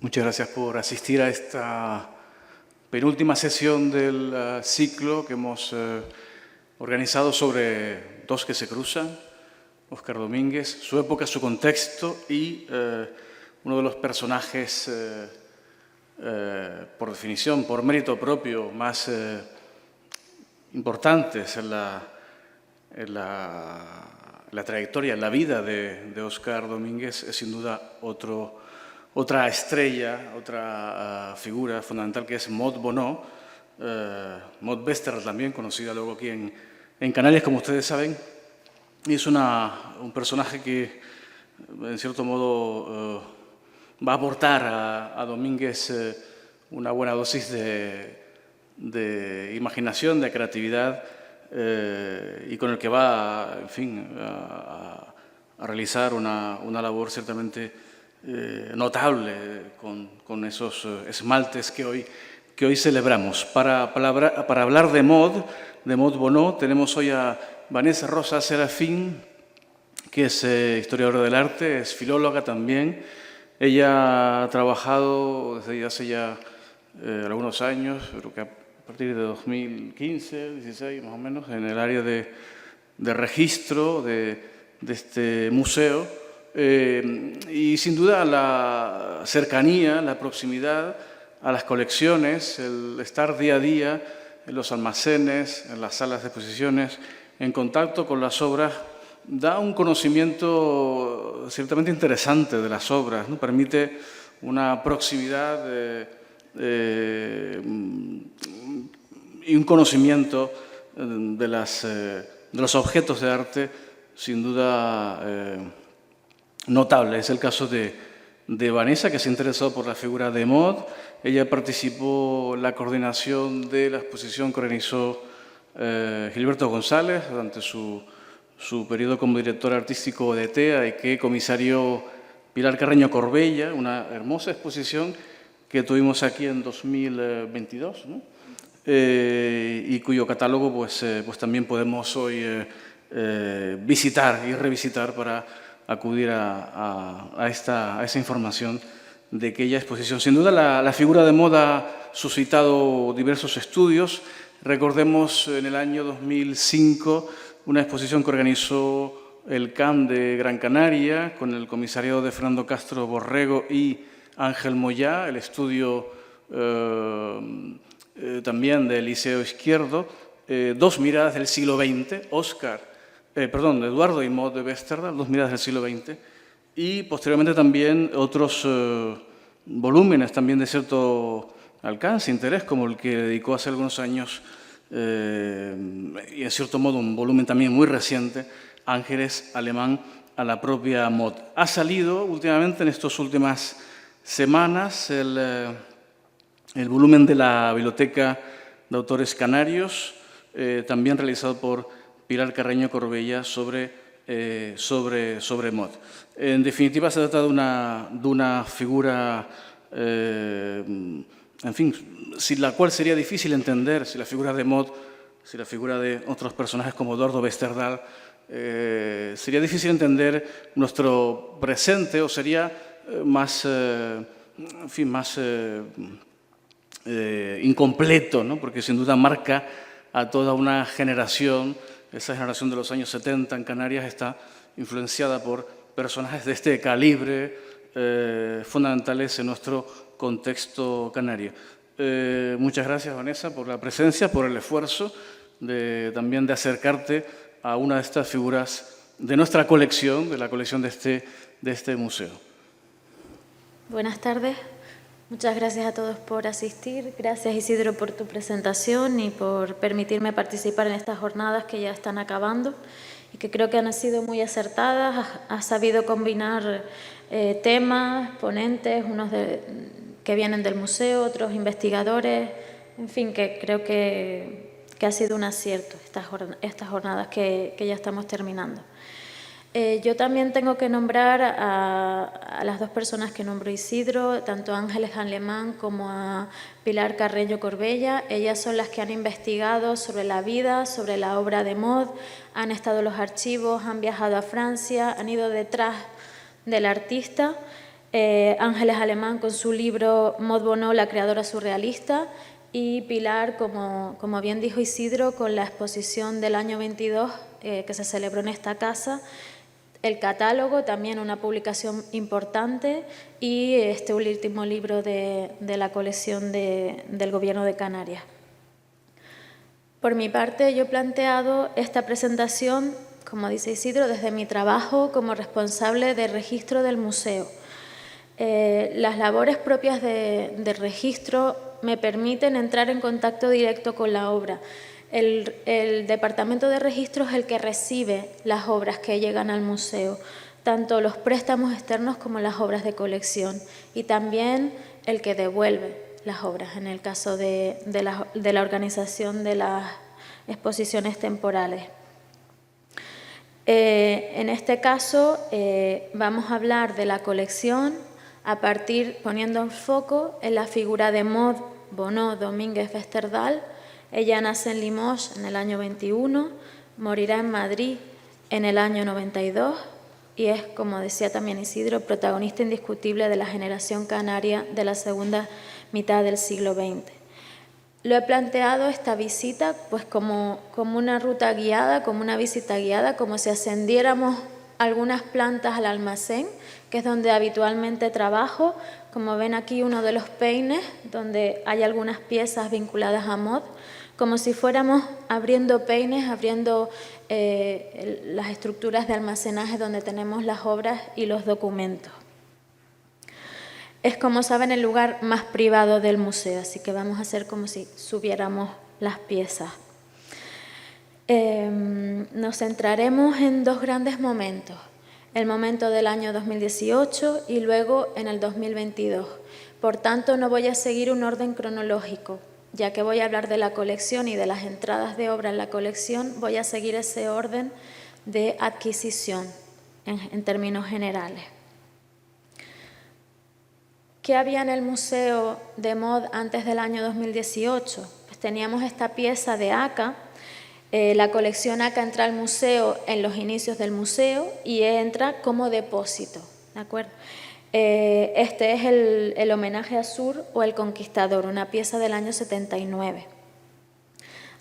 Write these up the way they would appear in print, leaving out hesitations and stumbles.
Muchas gracias por asistir a esta penúltima sesión del ciclo que hemos organizado sobre Dos que se cruzan, Óscar Domínguez, su época, su contexto y uno de los personajes, por definición, por mérito propio, más importantes en la trayectoria, en la vida de Óscar Domínguez, es sin duda otra estrella, otra figura fundamental, que es Maud Bonneau, Maud Westerdahl también, conocida luego aquí en Canarias, como ustedes saben. Y es un personaje que, en cierto modo, va a aportar a Domínguez una buena dosis de imaginación, de creatividad, y con el que va, en fin, a realizar una labor ciertamente notable con esos esmaltes que hoy celebramos. Para hablar de Maud Bonneau, tenemos hoy a Vanessa Rosa Serafín, que es historiadora del arte, es filóloga también. Ella ha trabajado desde hace ya algunos años, creo que a partir de 2015, 2016 más o menos, en el área de registro de este museo. Y sin duda la cercanía, la proximidad a las colecciones, el estar día a día en los almacenes, en las salas de exposiciones, en contacto con las obras, da un conocimiento ciertamente interesante de las obras, ¿no? Permite una proximidad y un conocimiento de los objetos de arte, sin duda notable. Es el caso de Vanessa, que se interesó por la figura de Maud. Ella participó en la coordinación de la exposición que organizó Gilberto González durante su periodo como director artístico de TEA, y que comisarió Pilar Carreño Corbella, una hermosa exposición que tuvimos aquí en 2022, ¿no? Y cuyo catálogo pues también podemos hoy visitar y revisitar para acudir a esa información de aquella exposición. Sin duda, la figura de Maud ha suscitado diversos estudios. Recordemos en el año 2005 una exposición que organizó el CAM de Gran Canaria con el comisariado de Fernando Castro Borrego y Ángel Moyá, el estudio también del Liceo Izquierdo, Dos miradas del siglo XX, Eduardo y Maud de Westerdahl, Dos miradas del siglo XX, y posteriormente también otros volúmenes también de cierto alcance, interés, como el que dedicó hace algunos años, y en cierto modo un volumen también muy reciente, Ángeles Alemán, a la propia Maud. Ha salido últimamente, en estas últimas semanas, el volumen de la Biblioteca de Autores Canarios, también realizado por Pilar Carreño Corbella sobre Maud. En definitiva, se trata de una figura, en fin, sin la cual sería difícil entender si la figura de Maud, si la figura de otros personajes como Eduardo Westerdahl, sería difícil entender nuestro presente, o sería más incompleto, ¿no? Porque sin duda marca a toda una generación. Esa generación de los años 70 en Canarias está influenciada por personajes de este calibre, fundamentales en nuestro contexto canario. Muchas gracias, Vanessa, por la presencia, por el esfuerzo también de acercarte a una de estas figuras de nuestra colección, de la colección de este museo. Buenas tardes. Muchas gracias a todos por asistir. Gracias, Isidro, por tu presentación y por permitirme participar en estas jornadas que ya están acabando y que creo que han sido muy acertadas. Has sabido combinar temas, ponentes, unos que vienen del museo, otros investigadores, en fin, que creo que ha sido un acierto estas jornadas que ya estamos terminando. Yo también tengo que nombrar a las dos personas que nombró Isidro, tanto a Ángeles Alemán como a Pilar Carreño Corbella. Ellas son las que han investigado sobre la vida, sobre la obra de Maud, han estado en los archivos, han viajado a Francia, han ido detrás del artista Ángeles Alemán con su libro Maud Bonneau, la creadora surrealista, y Pilar, como bien dijo Isidro, con la exposición del año 22 que se celebró en esta casa, el catálogo, también una publicación importante, y este último libro de la colección del Gobierno de Canarias. Por mi parte, yo he planteado esta presentación, como dice Isidro, desde mi trabajo como responsable de registro del museo. Las labores propias de registro me permiten entrar en contacto directo con la obra. El departamento de registro es el que recibe las obras que llegan al museo, tanto los préstamos externos como las obras de colección, y también el que devuelve las obras en el caso de la organización de las exposiciones temporales. En este caso vamos a hablar de la colección poniendo en foco en la figura de Maud Bonneau Domínguez Westerdal. Ella nace en Limoges en el año 21, morirá en Madrid en el año 92 y es, como decía también Isidro, protagonista indiscutible de la generación canaria de la segunda mitad del siglo XX. Lo he planteado esta visita pues como una ruta guiada, como una visita guiada, como si ascendiéramos algunas plantas al almacén, que es donde habitualmente trabajo. Como ven aquí, uno de los peines, donde hay algunas piezas vinculadas a Maud, como si fuéramos abriendo peines, abriendo las estructuras de almacenaje donde tenemos las obras y los documentos. Es, como saben, el lugar más privado del museo, así que vamos a hacer como si subiéramos las piezas. Nos centraremos en dos grandes momentos, el momento del año 2018 y luego en el 2022. Por tanto, no voy a seguir un orden cronológico, ya que voy a hablar de la colección y de las entradas de obra en la colección, voy a seguir ese orden de adquisición en términos generales. ¿Qué había en el Museo de Maud antes del año 2018? Pues teníamos esta pieza de Aka. La colección Aka entra al museo en los inicios del museo y entra como depósito, ¿de acuerdo? Este es el homenaje a Sur o el Conquistador, una pieza del año 79.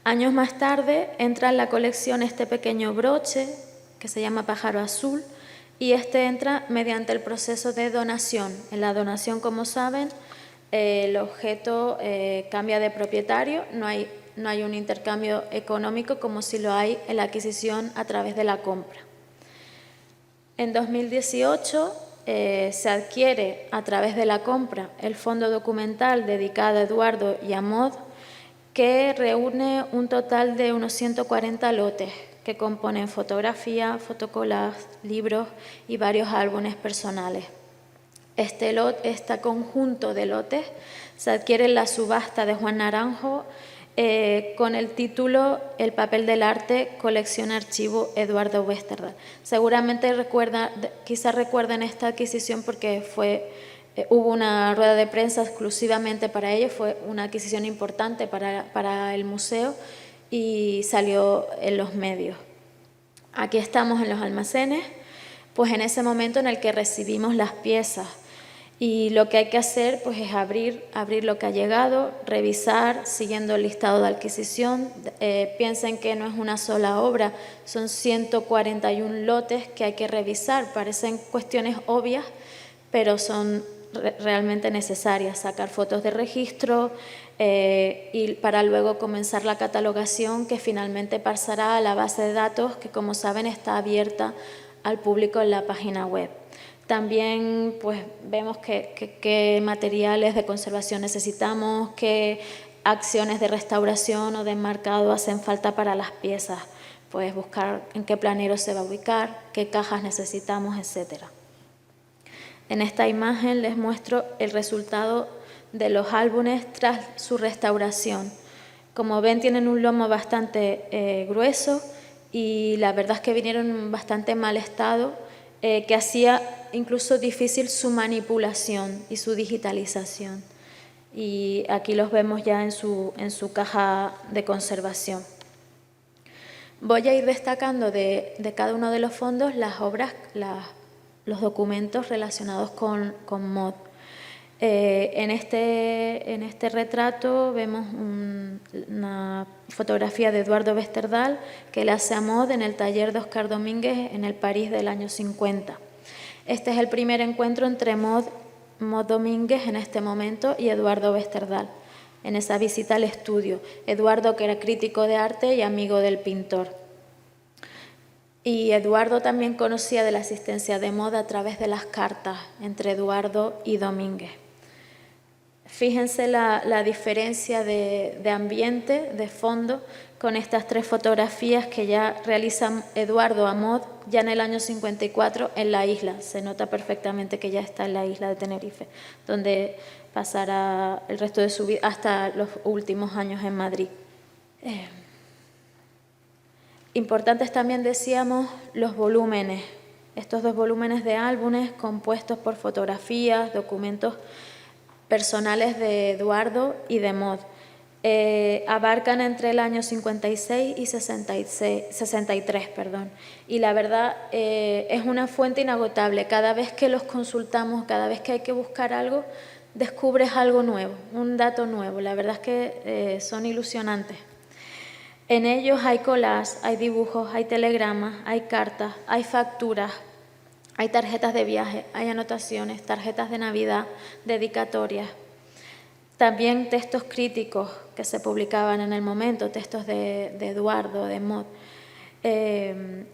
Años más tarde entra en la colección este pequeño broche que se llama Pájaro Azul, y este entra mediante el proceso de donación. En la donación, como saben, el objeto cambia de propietario, no hay un intercambio económico como si lo hay en la adquisición a través de la compra. En 2018 se adquiere a través de la compra el fondo documental dedicado a Eduardo y a Maud, que reúne un total de unos 140 lotes que componen fotografía, fotocollages, libros y varios álbumes personales. Este conjunto de lotes se adquiere en la subasta de Juan Naranjo con el título El papel del arte, colección archivo Eduardo Westerdal. Seguramente quizás recuerden esta adquisición porque hubo una rueda de prensa exclusivamente para ello, fue una adquisición importante para el museo y salió en los medios. Aquí estamos en los almacenes, pues en ese momento en el que recibimos las piezas. Y lo que hay que hacer pues es abrir lo que ha llegado, revisar siguiendo el listado de adquisición. Piensen que no es una sola obra, son 141 lotes que hay que revisar. Parecen cuestiones obvias, pero son realmente necesarias. Sacar fotos de registro y para luego comenzar la catalogación, que finalmente pasará a la base de datos que, como saben, está abierta al público en la página web. También pues, vemos qué materiales de conservación necesitamos, qué acciones de restauración o de enmarcado hacen falta para las piezas. Pues buscar en qué planero se va a ubicar, qué cajas necesitamos, etc. En esta imagen les muestro el resultado de los álbumes tras su restauración. Como ven, tienen un lomo bastante grueso y la verdad es que vinieron en bastante mal estado, que hacía incluso difícil su manipulación y su digitalización. Y aquí los vemos ya en su caja de conservación. Voy a ir destacando de cada uno de los fondos las obras, los documentos relacionados con Maud. En este retrato vemos una fotografía de Eduardo Westerdal que le hace a Maud en el taller de Oscar Domínguez en el París del año 50. Este es el primer encuentro entre Maud Domínguez en este momento y Eduardo Westerdal, en esa visita al estudio. Eduardo, que era crítico de arte y amigo del pintor. Y Eduardo también conocía de la asistencia de Maud a través de las cartas entre Eduardo y Domínguez. Fíjense la diferencia de ambiente, de fondo, con estas tres fotografías que ya realiza Eduardo a Maud ya en el año 54 en la isla. Se nota perfectamente que ya está en la isla de Tenerife, donde pasará el resto de su vida hasta los últimos años en Madrid. Importantes también, decíamos, los volúmenes. Estos 2 volúmenes de álbumes compuestos por fotografías, documentos personales de Eduardo y de Maud. Abarcan entre el año 56 y 63. Y la verdad es una fuente inagotable. Cada vez que los consultamos, cada vez que hay que buscar algo, descubres algo nuevo, un dato nuevo. La verdad es que son ilusionantes. En ellos hay collages, hay dibujos, hay telegramas, hay cartas, hay facturas, hay tarjetas de viaje, hay anotaciones, tarjetas de Navidad, dedicatorias. También textos críticos que se publicaban en el momento, textos de Eduardo, de Maud.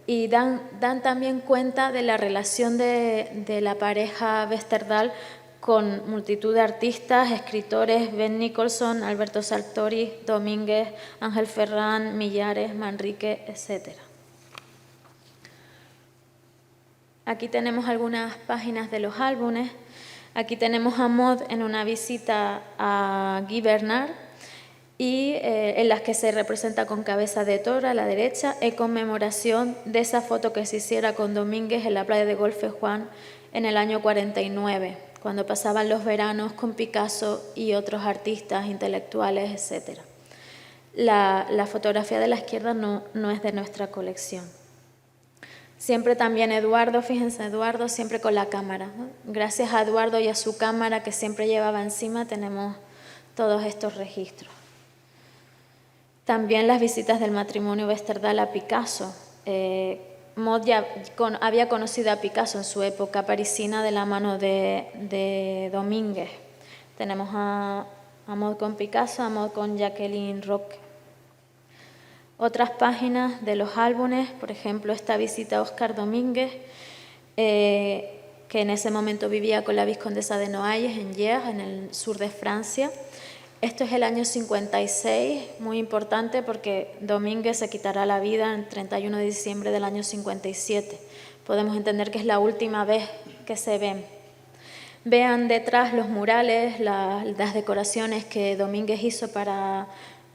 Y dan también cuenta de la relación de la pareja Westerdal con multitud de artistas, escritores, Ben Nicholson, Alberto Sartori, Domínguez, Ángel Ferrán, Millares, Manrique, etc. Aquí tenemos algunas páginas de los álbumes. Aquí tenemos a Maud en una visita a Guy Bernard y en las que se representa con cabeza de toro a la derecha, en conmemoración de esa foto que se hiciera con Domínguez en la playa de Golfe Juan en el año 49, cuando pasaban los veranos con Picasso y otros artistas, intelectuales, etc. La fotografía de la izquierda no es de nuestra colección. Siempre también Eduardo, fíjense, Eduardo siempre con la cámara, ¿no? Gracias a Eduardo y a su cámara que siempre llevaba encima tenemos todos estos registros. También las visitas del matrimonio Westerdal a Picasso. Maud ya había conocido a Picasso en su época parisina de la mano de Domínguez. Tenemos a Maud con Picasso, a Maud con Jacqueline Roque. Otras páginas de los álbumes, por ejemplo, esta visita a Oscar Domínguez, que en ese momento vivía con la viscondesa de Noailles en Hyères, en el sur de Francia. Esto es el año 56, muy importante porque Domínguez se quitará la vida el 31 de diciembre del año 57. Podemos entender que es la última vez que se ven. Vean detrás los murales, las decoraciones que Domínguez hizo para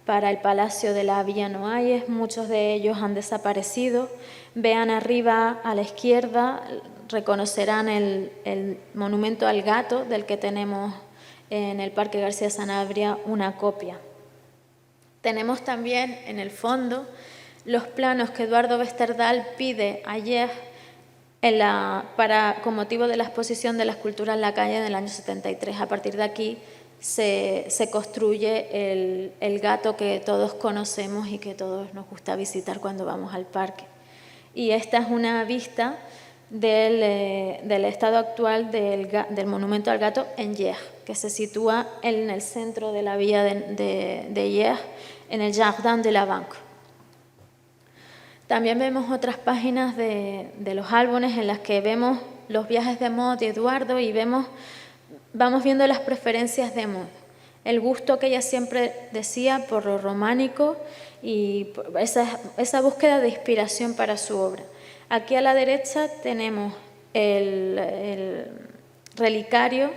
el Palacio de la Villa Noailles, muchos de ellos han desaparecido. Vean arriba a la izquierda, reconocerán el monumento al gato del que tenemos en el Parque García Sanabria una copia. Tenemos también en el fondo los planos que Eduardo Westerdal pide ayer con motivo de la exposición de la escultura en la calle del año 73. A partir de aquí se construye el gato que todos conocemos y que todos nos gusta visitar cuando vamos al parque. Y esta es una vista del estado actual del monumento al gato en Hyères, que se sitúa en el centro de la villa de Hyères, en el Jardin de la Banque. También vemos otras páginas de los álbumes en las que vemos los viajes de Maud y Eduardo y vamos viendo las preferencias de Maud, el gusto que ella siempre decía por lo románico y esa búsqueda de inspiración para su obra. Aquí a la derecha tenemos el relicario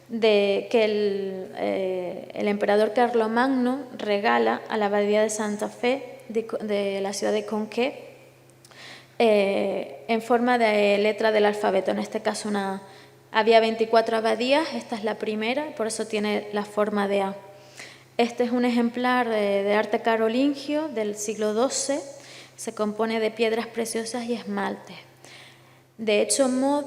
que el emperador Carlomagno regala a la abadía de Santa Fe de la ciudad de Conques en forma de letra del alfabeto, en este caso había 24 abadías, esta es la primera, por eso tiene la forma de A. Este es un ejemplar de arte carolingio del siglo XII, se compone de piedras preciosas y esmaltes. De hecho, Maud,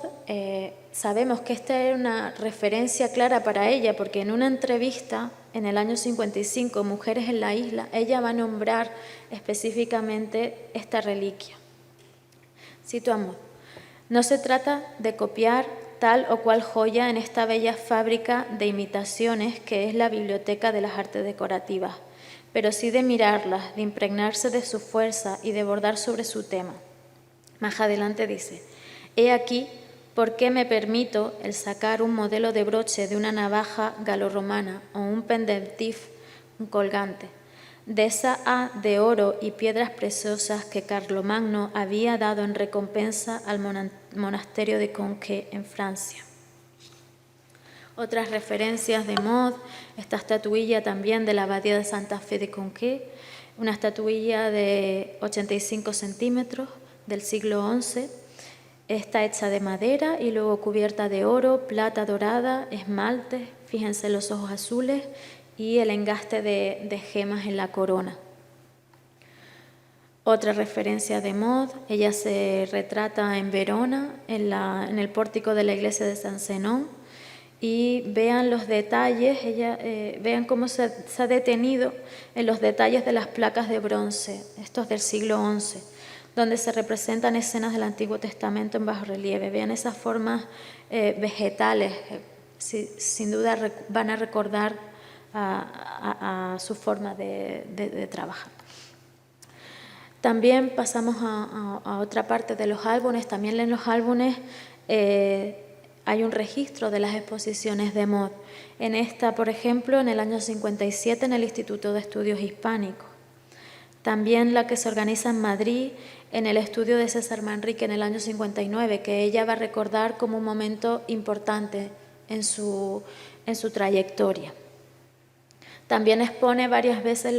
sabemos que esta era una referencia clara para ella, porque en una entrevista en el año 55, Mujeres en la Isla, ella va a nombrar específicamente esta reliquia. Cito a Maud: no se trata de copiar tal o cual joya en esta bella fábrica de imitaciones que es la Biblioteca de las Artes Decorativas, pero sí de mirarlas, de impregnarse de su fuerza y de bordar sobre su tema. Más adelante dice: he aquí por qué me permito el sacar un modelo de broche de una navaja galorromana o un pendentif, un colgante, de esa A de oro y piedras preciosas que Carlomagno había dado en recompensa al monasterio de Conques en Francia. Otras referencias de Maud, esta estatuilla también de la abadía de Santa Fe de Conques, una estatuilla de 85 centímetros del siglo XI. Está hecha de madera y luego cubierta de oro, plata dorada, esmalte, fíjense los ojos azules y el engaste de gemas en la corona. Otra referencia de Maud, ella se retrata en Verona, en el pórtico de la iglesia de San Zenón, y vean los detalles, vean cómo se ha detenido en los detalles de las placas de bronce, estos del siglo XI, donde se representan escenas del Antiguo Testamento en bajo relieve. Vean esas formas vegetales, sin duda van a recordar a su forma de trabajar. También pasamos a otra parte de los álbumes. También en los álbumes hay un registro de las exposiciones de Maud. En esta, por ejemplo, en el año 57 en el Instituto de Estudios Hispánicos. También la que se organiza en Madrid, en el estudio de César Manrique en el año 59, que ella va a recordar como un momento importante en su trayectoria. También expone varias veces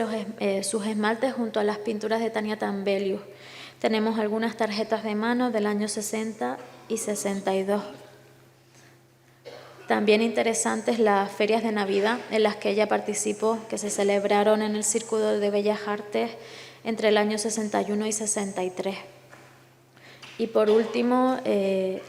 sus esmaltes junto a las pinturas de Tania Tambelius. Tenemos algunas tarjetas de mano del año 60 y 62. También interesantes las ferias de Navidad en las que ella participó, que se celebraron en el Círculo de Bellas Artes entre el año 61 y 63. Y por último,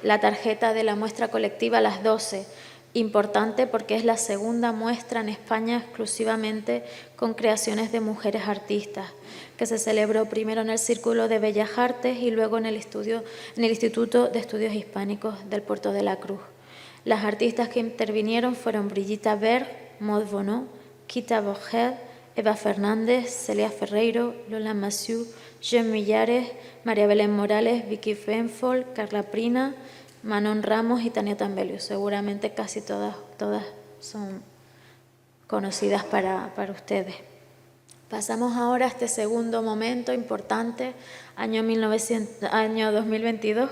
la tarjeta de la muestra colectiva Las 12, importante porque es la segunda muestra en España exclusivamente con creaciones de mujeres artistas, que se celebró primero en el Círculo de Bellas Artes y luego en el Instituto de Estudios Hispánicos del Puerto de la Cruz. Las artistas que intervinieron fueron Brigitte Berg, Maud Vonneau, Kita Borgel, Eva Fernández, Celia Ferreiro, Lola Massieu, Jean Millares, María Belén Morales, Vicky Fenfold, Carla Prina, Manon Ramos y Tania Tambelius. Seguramente casi todas son conocidas para ustedes. Pasamos ahora a este segundo momento importante, año 2022.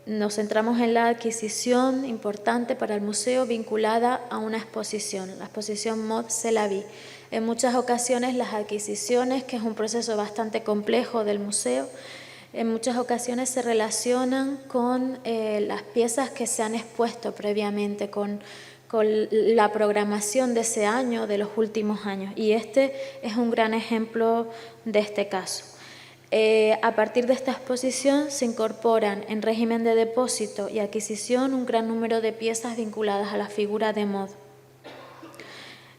Nos centramos en la adquisición importante para el museo vinculada a una exposición, la exposición Maud c'est la vie. En muchas ocasiones las adquisiciones, que es un proceso bastante complejo del museo, en muchas ocasiones se relacionan con las piezas que se han expuesto previamente, con la programación de ese año, de los últimos años. Y este es un gran ejemplo de este caso. A partir de esta exposición se incorporan en régimen de depósito y adquisición un gran número de piezas vinculadas a la figura de Maud.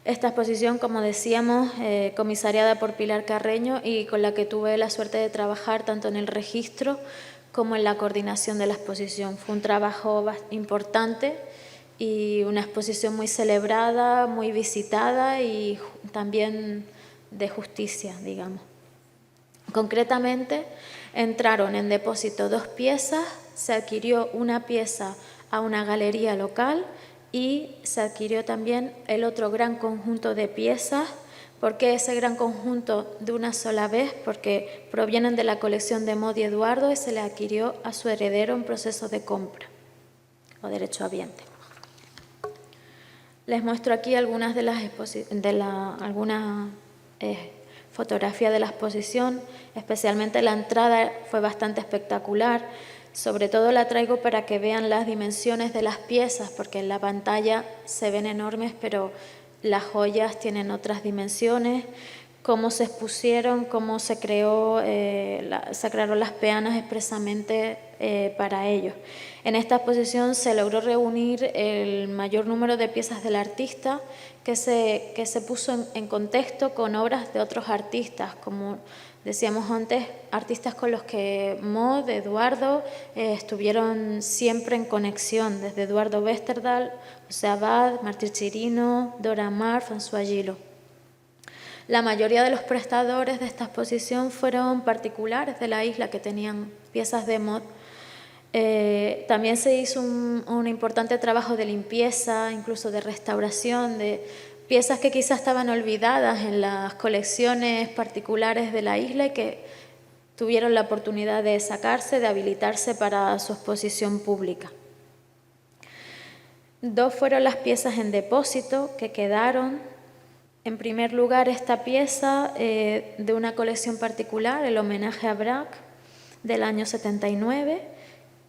Esta exposición, como decíamos, comisariada por Pilar Carreño y con la que tuve la suerte de trabajar tanto en el registro como en la coordinación de la exposición. Fue un trabajo importante y una exposición muy celebrada, muy visitada y también de justicia, digamos. Concretamente, entraron en depósito 2 piezas, se adquirió una pieza a una galería local y se adquirió también el otro gran conjunto de piezas. ¿Por qué ese gran conjunto de una sola vez? Porque provienen de la colección de Maud y Eduardo y se le adquirió a su heredero en proceso de compra o derechohabiente. Les muestro aquí algunas fotografías de la exposición, especialmente la entrada fue bastante espectacular. Sobre todo la traigo para que vean las dimensiones de las piezas, porque en la pantalla se ven enormes, pero las joyas tienen otras dimensiones, cómo se expusieron, cómo se crearon las peanas expresamente para ellos. En esta exposición se logró reunir el mayor número de piezas del artista que se puso en contexto con obras de otros artistas, como decíamos antes, artistas con los que Maud, Eduardo, estuvieron siempre en conexión, desde Eduardo Westerdal, José Abad, Martí Chirino, Dora Maar, François Gillot. La mayoría de los prestadores de esta exposición fueron particulares de la isla que tenían piezas de Maud. También se hizo un importante trabajo de limpieza, incluso de restauración, de piezas que quizás estaban olvidadas en las colecciones particulares de la isla y que tuvieron la oportunidad de sacarse, de habilitarse para su exposición pública. 2 fueron las piezas en depósito que quedaron. En primer lugar, esta pieza de una colección particular, el homenaje a Braque del año 79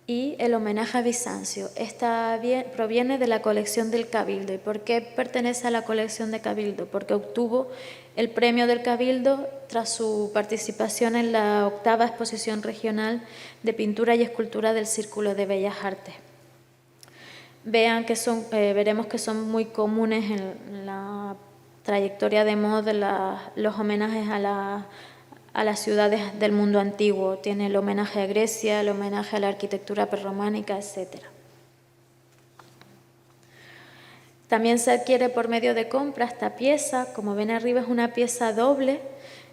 y el homenaje a Bizancio. Esta proviene de la colección del Cabildo. ¿Y por qué pertenece a la colección de Cabildo? Porque obtuvo el premio del Cabildo tras su participación en la 8ª exposición regional de pintura y escultura del Círculo de Bellas Artes. Vean que veremos que son muy comunes en la trayectoria de Maud los homenajes a las ciudades del mundo antiguo. Tiene el homenaje a Grecia, el homenaje a la arquitectura prerrománica, etc. También se adquiere por medio de compra esta pieza. Como ven arriba, es una pieza doble,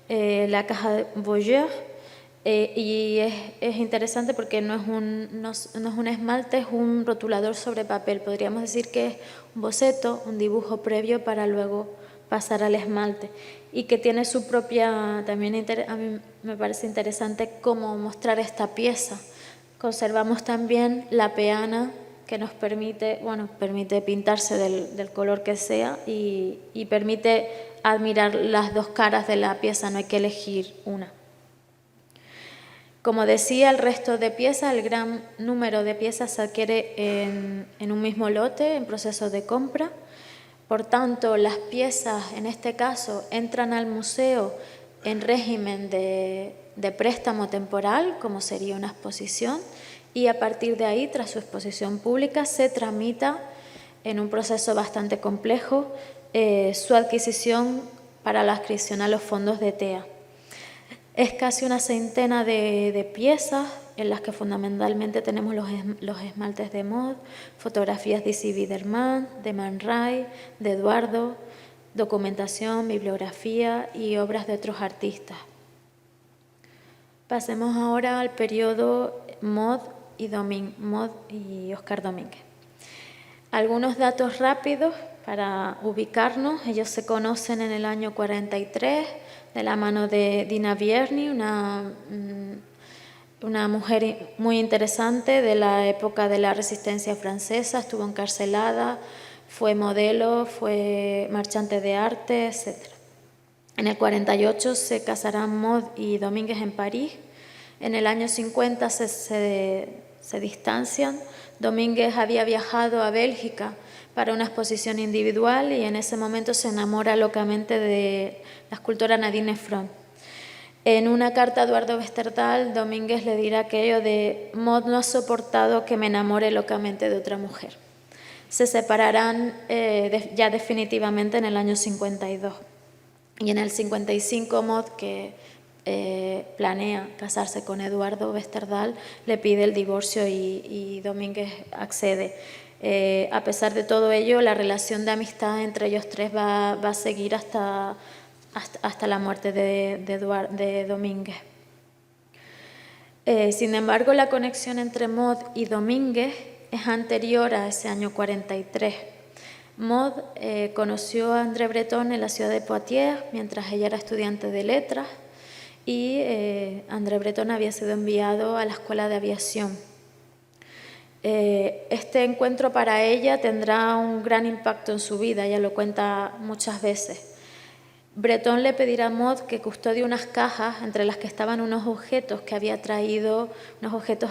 la caja de Voyeur, y es interesante porque no es un esmalte, es un rotulador sobre papel. Podríamos decir que es un boceto, un dibujo previo para luego pasar al esmalte, y que tiene su propia, también a mí me parece interesante cómo mostrar esta pieza. Conservamos también la peana que nos permite pintarse del color que sea y permite admirar las 2 caras de la pieza, no hay que elegir una. Como decía, el resto de piezas, el gran número de piezas se adquiere en un mismo lote, en proceso de compra. Por tanto, las piezas, en este caso, entran al museo en régimen de préstamo temporal, como sería una exposición, y a partir de ahí, tras su exposición pública, se tramita en un proceso bastante complejo su adquisición para la adscripción a los fondos de TEA. Es casi una centena de piezas en las que fundamentalmente tenemos los esmaltes de Maud, fotografías de Issy Biderman, de Man Ray, de Eduardo, documentación, bibliografía y obras de otros artistas. Pasemos ahora al periodo Maud y Oscar Domínguez. Algunos datos rápidos para ubicarnos. Ellos se conocen en el año 43 de la mano de Dina Vierny, una mujer muy interesante de la época de la Resistencia francesa. Estuvo encarcelada, fue modelo, fue marchante de arte, etc. En el 48 se casarán Maud y Domínguez en París. En el año 50 se distancian. Domínguez había viajado a Bélgica para una exposición individual y en ese momento se enamora locamente de la escultora Nadine Front. En una carta a Eduardo Westerdal, Domínguez le dirá aquello de Maud no ha soportado que me enamore locamente de otra mujer. Se separarán ya definitivamente en el año 52. Y en el 55 Maud, que planea casarse con Eduardo Westerdal, le pide el divorcio y Domínguez accede. A pesar de todo ello, la relación de amistad entre ellos 3 va a seguir hasta la muerte de Domínguez. Sin embargo, la conexión entre Maud y Domínguez es anterior a ese año 43. Maud conoció a André Breton en la ciudad de Poitiers mientras ella era estudiante de letras y André Breton había sido enviado a la escuela de aviación. Este encuentro para ella tendrá un gran impacto en su vida, ella lo cuenta muchas veces. Breton le pedirá a Maud que custodie unas cajas entre las que estaban unos objetos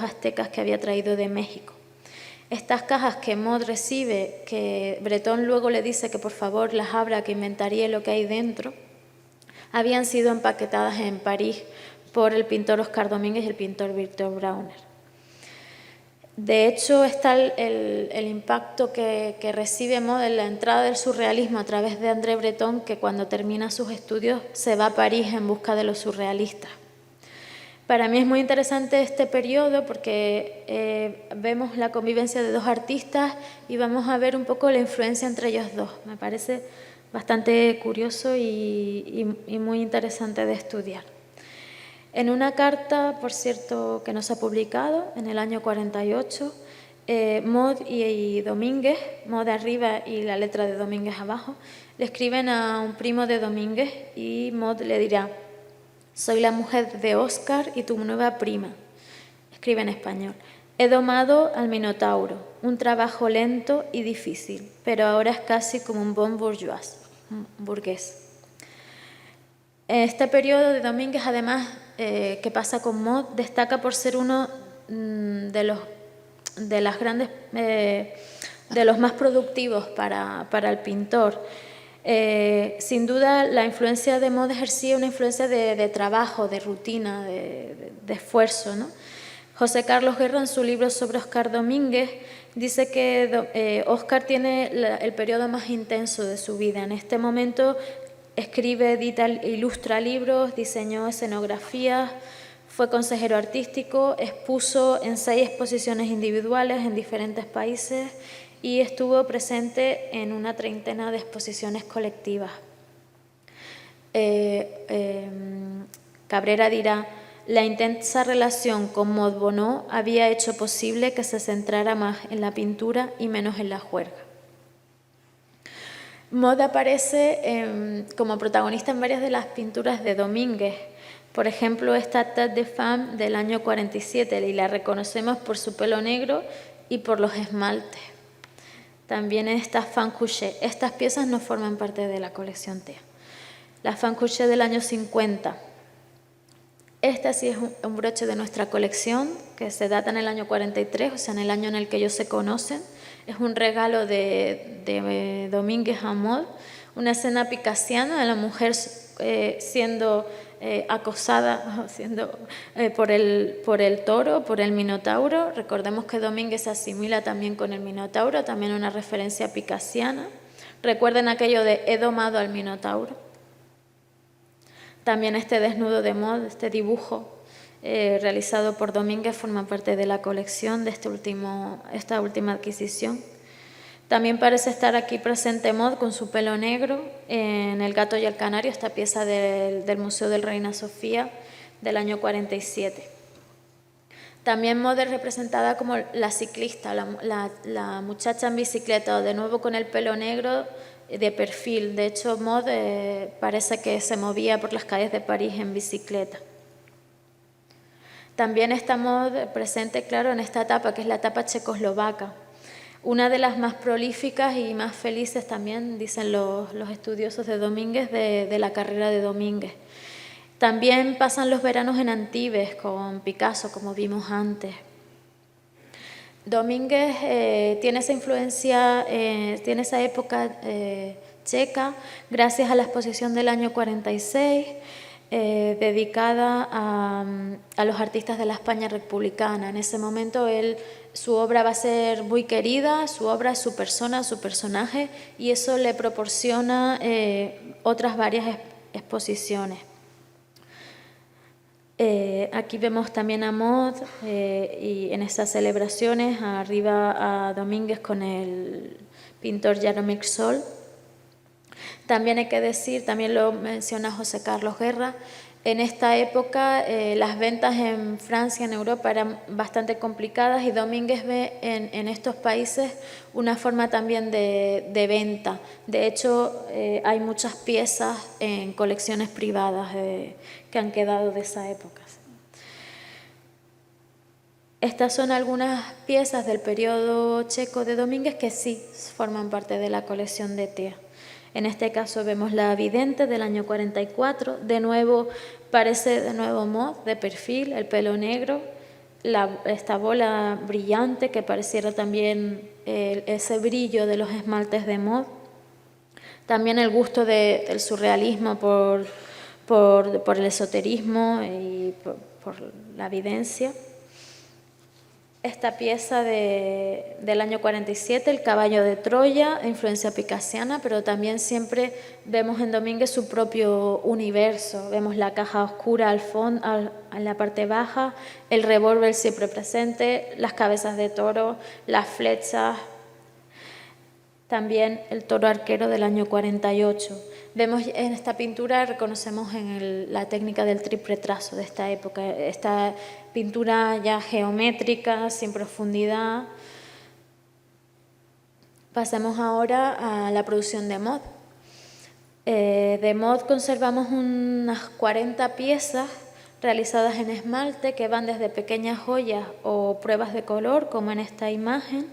aztecas que había traído de México. Estas cajas que Maud recibe, que Breton luego le dice que por favor las abra, que inventaríe lo que hay dentro, habían sido empaquetadas en París por el pintor Oscar Domínguez y el pintor Victor Brauner. De hecho, está el impacto que recibe Maud en la entrada del surrealismo a través de André Breton, que cuando termina sus estudios se va a París en busca de los surrealistas. Para mí es muy interesante este periodo porque vemos la convivencia de dos artistas y vamos a ver un poco la influencia entre ellos dos. Me parece bastante curioso y muy interesante de estudiar. En una carta, por cierto, que no se ha publicado, en el año 48, Maud y Domínguez, Maud arriba y la letra de Domínguez abajo, le escriben a un primo de Domínguez y Maud le dirá: soy la mujer de Oscar y tu nueva prima. Escribe en español. He domado al Minotauro, un trabajo lento y difícil, pero ahora es casi como un bon bourgeois, un burgués. Este periodo de Domínguez, además, que pasa con Maud, destaca por ser uno de los más productivos para el pintor. Sin duda, la influencia de Maud ejercía una influencia de trabajo, de rutina, de esfuerzo, ¿no? José Carlos Guerra, en su libro sobre Oscar Domínguez, dice que Oscar tiene el periodo más intenso de su vida. En este momento escribe, edita, ilustra libros, diseñó escenografías, fue consejero artístico, expuso en 6 exposiciones individuales en diferentes países y estuvo presente en una treintena de exposiciones colectivas. Cabrera dirá: la intensa relación con Maud Bonneau había hecho posible que se centrara más en la pintura y menos en la juerga. Maud aparece como protagonista en varias de las pinturas de Domínguez. Por ejemplo, esta Tête de Femme del año 47, y la reconocemos por su pelo negro y por los esmaltes. También esta Femme Couchée. Estas piezas no forman parte de la colección TEA. La Femme Couchée del año 50. Este sí es un broche de nuestra colección, que se data en el año 43, o sea, en el año en el que ellos se conocen. Es un regalo de Domínguez a Maud, una escena picasiana de la mujer siendo acosada por el toro, por el Minotauro. Recordemos que Domínguez se asimila también con el Minotauro, también una referencia picasiana. Recuerden aquello de he domado al Minotauro. También este desnudo de Maud, este dibujo realizado por Domínguez, forma parte de la colección de esta última adquisición. También parece estar aquí presente Maud con su pelo negro en El gato y el canario, esta pieza del Museo del Reina Sofía del año 47. También Maud es representada como la ciclista, la muchacha en bicicleta, de nuevo con el pelo negro de perfil. De hecho, Maud parece que se movía por las calles de París en bicicleta. También está Maud presente, claro, en esta etapa, que es la etapa checoslovaca. Una de las más prolíficas y más felices también, dicen los estudiosos de Domínguez, de la carrera de Domínguez. También pasan los veranos en Antibes con Picasso, como vimos antes. Domínguez tiene esa influencia, tiene esa época checa, gracias a la exposición del año 46, dedicada a los artistas de la España republicana. En ese momento su obra va a ser muy querida, su obra es su persona, su personaje, y eso le proporciona otras varias exposiciones. Aquí vemos también a Maud y en estas celebraciones arriba a Domínguez con el pintor Jaromír Sol. También hay que decir, también lo menciona José Carlos Guerra, en esta época las ventas en Francia, en Europa, eran bastante complicadas y Domínguez ve en estos países una forma también de venta. De hecho, hay muchas piezas en colecciones privadas que han quedado de esa época. Estas son algunas piezas del periodo checo de Domínguez que sí forman parte de la colección de TEA. En este caso vemos La Vidente del año 44, de nuevo parece Maud de perfil, el pelo negro, esta bola brillante que pareciera también ese brillo de los esmaltes de Maud. También el gusto del surrealismo por el esoterismo y por la evidencia. Esta pieza del año 47, El caballo de Troya, influencia picasiana, pero también siempre vemos en Domínguez su propio universo. Vemos la caja oscura al fondo, en la parte baja, el revólver siempre presente, las cabezas de toro, las flechas, también el toro arquero del año 48. Vemos en esta pintura, reconocemos la técnica del triple trazo de esta época, esta pintura ya geométrica, sin profundidad. Pasemos ahora a la producción de mod. De mod conservamos unas 40 piezas realizadas en esmalte que van desde pequeñas joyas o pruebas de color, como en esta imagen,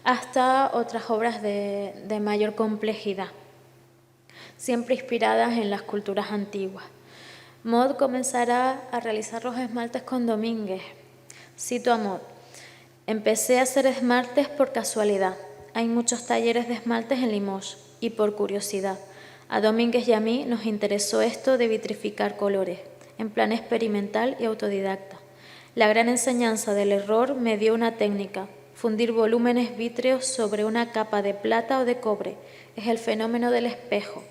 hasta otras obras de mayor complejidad, siempre inspiradas en las culturas antiguas. Mod comenzará a realizar los esmaltes con Domínguez. Cito a Mod: empecé a hacer esmaltes por casualidad. Hay muchos talleres de esmaltes en Limoges y por curiosidad. A Domínguez y a mí nos interesó esto de vitrificar colores, en plan experimental y autodidacta. La gran enseñanza del error me dio una técnica: fundir volúmenes vítreos sobre una capa de plata o de cobre. Es el fenómeno del espejo.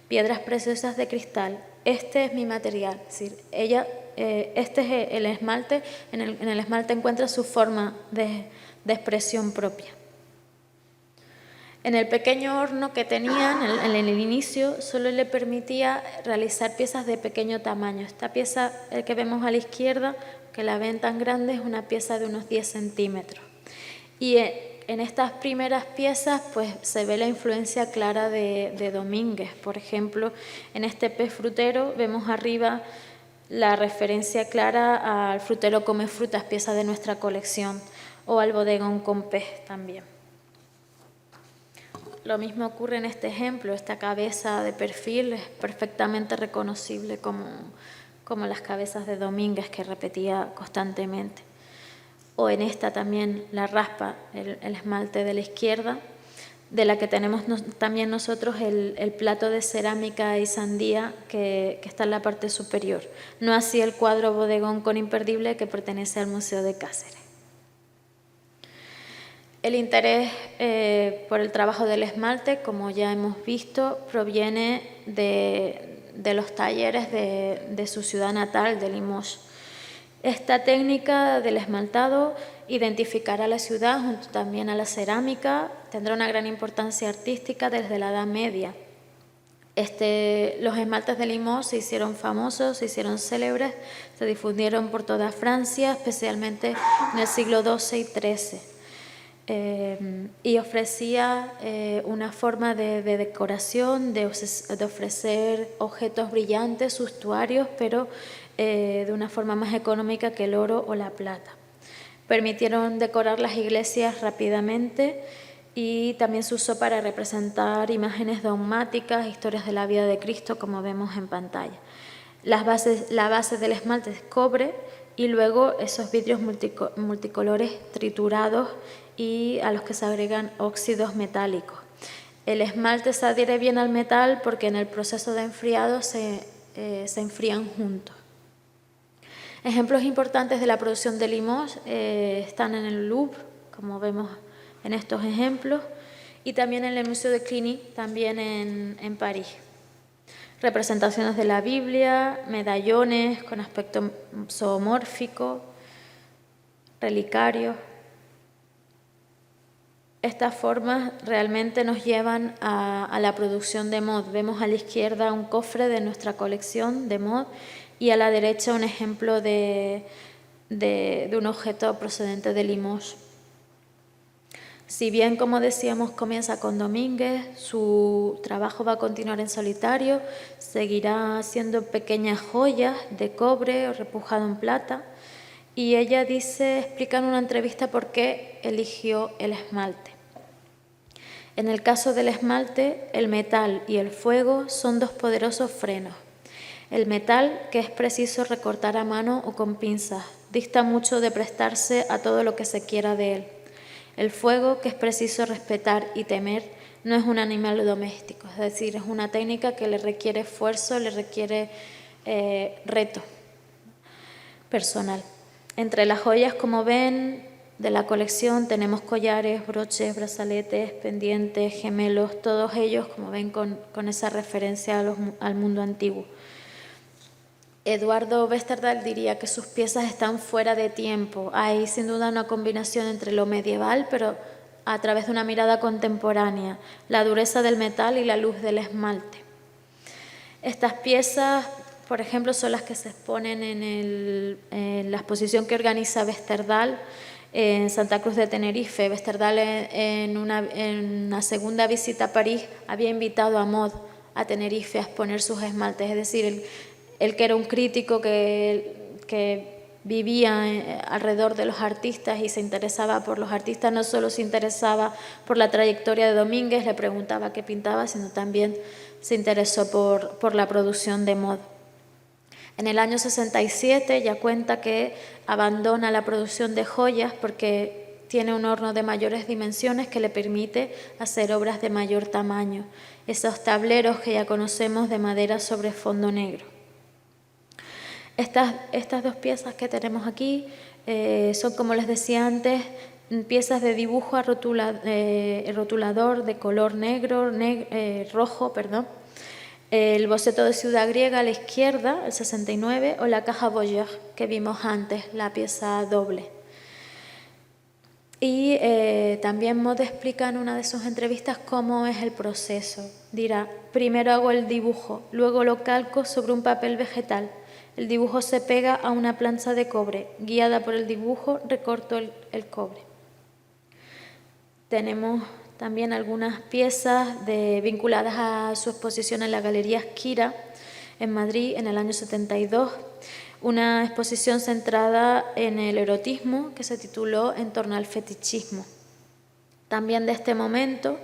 Piedras preciosas de cristal. Este es mi material. Es decir, este es el esmalte. En el esmalte encuentra su forma de expresión propia. En el pequeño horno que tenían en el inicio solo le permitía realizar piezas de pequeño tamaño. Esta pieza, el que vemos a la izquierda, que la ven tan grande, es una pieza de unos 10 centímetros. Y en estas primeras piezas pues se ve la influencia clara de Domínguez. Por ejemplo, en este pez frutero vemos arriba la referencia clara al frutero come frutas, pieza de nuestra colección, o al bodegón con pez también. Lo mismo ocurre en este ejemplo. Esta cabeza de perfil es perfectamente reconocible como las cabezas de Domínguez, que repetía constantemente. O en esta también la raspa, el esmalte de la izquierda, de la que tenemos también nosotros el plato de cerámica y sandía que está en la parte superior. No así el cuadro bodegón con imperdible que pertenece al Museo de Cáceres. El interés por el trabajo del esmalte, como ya hemos visto, proviene de los talleres de su ciudad natal, de Limoges. Esta técnica del esmaltado identificará a la ciudad junto también a la cerámica, tendrá una gran importancia artística desde la Edad Media. Los esmaltes de Limoges se hicieron famosos, se hicieron célebres, se difundieron por toda Francia, especialmente en el siglo XII y XIII. Y ofrecía una forma de decoración, de ofrecer objetos brillantes, suntuarios, pero de una forma más económica que el oro o la plata. Permitieron decorar las iglesias rápidamente y también se usó para representar imágenes dogmáticas, historias de la vida de Cristo, como vemos en pantalla. La base del esmalte es cobre y luego esos vidrios multicolores triturados y a los que se agregan óxidos metálicos. El esmalte se adhiere bien al metal porque en el proceso de enfriado se enfrían juntos. Ejemplos importantes de la producción de Limoges están en el Louvre, como vemos en estos ejemplos, y también en el Museo de Cluny, también en París. Representaciones de la Biblia, medallones con aspecto zoomórfico, relicarios. Estas formas realmente nos llevan a la producción de mod. Vemos a la izquierda un cofre de nuestra colección de mod y a la derecha un ejemplo de un objeto procedente de Limoges. Si bien, como decíamos, comienza con Domínguez, su trabajo va a continuar en solitario, seguirá haciendo pequeñas joyas de cobre o repujado en plata, y ella explica en una entrevista por qué eligió el esmalte. En el caso del esmalte, el metal y el fuego son dos poderosos frenos. El metal, que es preciso recortar a mano o con pinzas, dista mucho de prestarse a todo lo que se quiera de él. El fuego, que es preciso respetar y temer, no es un animal doméstico, es decir, es una técnica que le requiere esfuerzo, le requiere reto personal. Entre las joyas, como ven, de la colección tenemos collares, broches, brazaletes, pendientes, gemelos, todos ellos, como ven, con esa referencia al mundo antiguo. Eduardo Westerdal diría que sus piezas están fuera de tiempo. Hay sin duda una combinación entre lo medieval, pero a través de una mirada contemporánea, la dureza del metal y la luz del esmalte. Estas piezas, por ejemplo, son las que se exponen en la exposición que organiza Westerdal en Santa Cruz de Tenerife. Westerdal en una segunda visita a París había invitado a Mod a Tenerife a exponer sus esmaltes, es decir, él que era un crítico que vivía alrededor de los artistas y se interesaba por los artistas, no solo se interesaba por la trayectoria de Domínguez, le preguntaba qué pintaba, sino también se interesó por la producción de Mod. En el año 67 ya cuenta que abandona la producción de joyas porque tiene un horno de mayores dimensiones que le permite hacer obras de mayor tamaño, esos tableros que ya conocemos de madera sobre fondo negro. Estas dos piezas que tenemos aquí son, como les decía antes, piezas de dibujo a rotulador de color rojo. El boceto de Ciudad Griega a la izquierda, el 69, o la caja Boyer que vimos antes, la pieza doble. Y también Mod explica en una de sus entrevistas cómo es el proceso. Dirá, primero hago el dibujo, luego lo calco sobre un papel vegetal. El dibujo se pega a una plancha de cobre. Guiada por el dibujo, recorto el cobre. Tenemos también algunas piezas vinculadas a su exposición en la Galería Esquira, en Madrid, en el año 72. Una exposición centrada en el erotismo que se tituló En torno al fetichismo. También de este momento,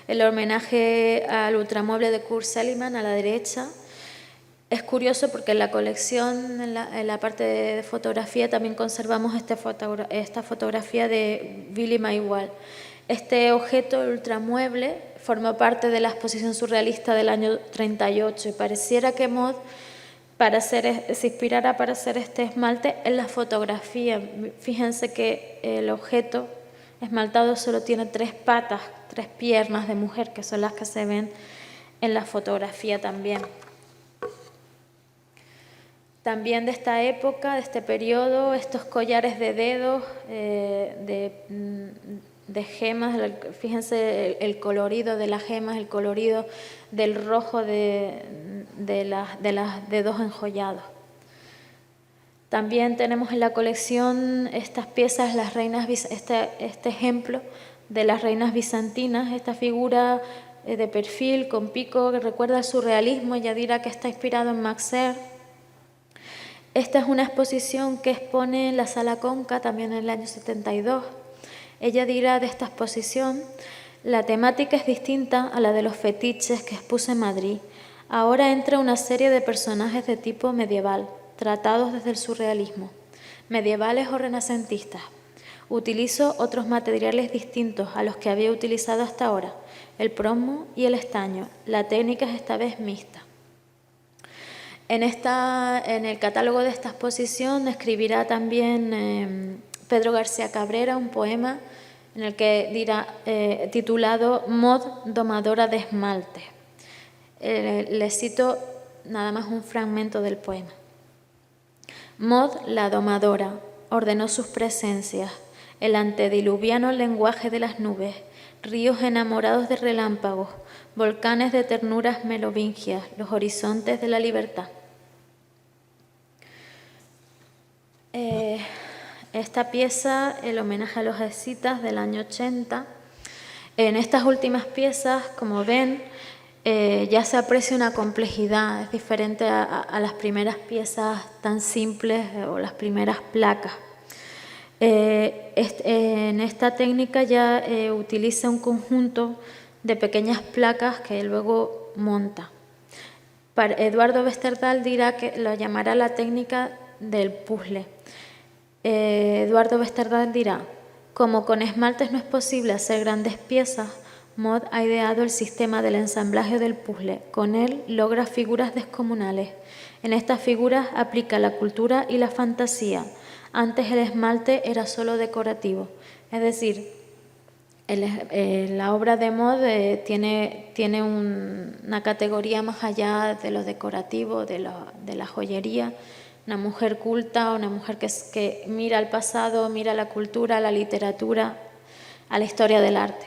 el homenaje al ultramueble de Kurt Seligman a la derecha. Es curioso porque en la colección, en la parte de fotografía, también conservamos esta fotografía de Billy Maywall. Este objeto, el ultramueble, formó parte de la exposición surrealista del año 38 y pareciera que Mod se inspirara para hacer este esmalte en la fotografía. Fíjense que el objeto esmaltado solo tiene 3 patas, 3 piernas de mujer, que son las que se ven en la fotografía también. También de esta época, de este periodo, estos collares de dedos, de gemas, fíjense el colorido de las gemas, el colorido del rojo de los dedos enjollados. También tenemos en la colección estas piezas, este ejemplo de las reinas bizantinas, esta figura de perfil con pico que recuerda al surrealismo. Ella dirá que está inspirado en Max Ernst. Esta es una exposición que expone en la Sala Conca, también en el año 72. Ella dirá de esta exposición, la temática es distinta a la de los fetiches que expuse en Madrid. Ahora entra una serie de personajes de tipo medieval, tratados desde el surrealismo, medievales o renacentistas. Utilizo otros materiales distintos a los que había utilizado hasta ahora, el plomo y el estaño. La técnica es esta vez mixta. En el catálogo de esta exposición escribirá también Pedro García Cabrera un poema en el que dirá, titulado Mod, domadora de esmalte. Le cito nada más un fragmento del poema. Mod, la domadora, ordenó sus presencias, el antediluviano lenguaje de las nubes, ríos enamorados de relámpagos, volcanes de ternuras merovingias, los horizontes de la libertad. Esta pieza, el homenaje a los escitas del año 80. En estas últimas piezas, como ven, ya se aprecia una complejidad, es diferente a las primeras piezas tan simples o las primeras placas. En esta técnica ya utiliza un conjunto de pequeñas placas que luego monta. Eduardo Westerdal dirá que lo llamará la técnica del puzzle. Eduardo Westerdal dirá, como con esmaltes no es posible hacer grandes piezas, Mod ha ideado el sistema del ensamblaje del puzzle. Con él logra figuras descomunales. En estas figuras aplica la cultura y la fantasía. Antes el esmalte era solo decorativo. Es decir, la obra de Maud tiene una categoría más allá de lo decorativo, de la joyería. Una mujer culta, una mujer que mira al pasado, mira la cultura, la literatura, a la historia del arte.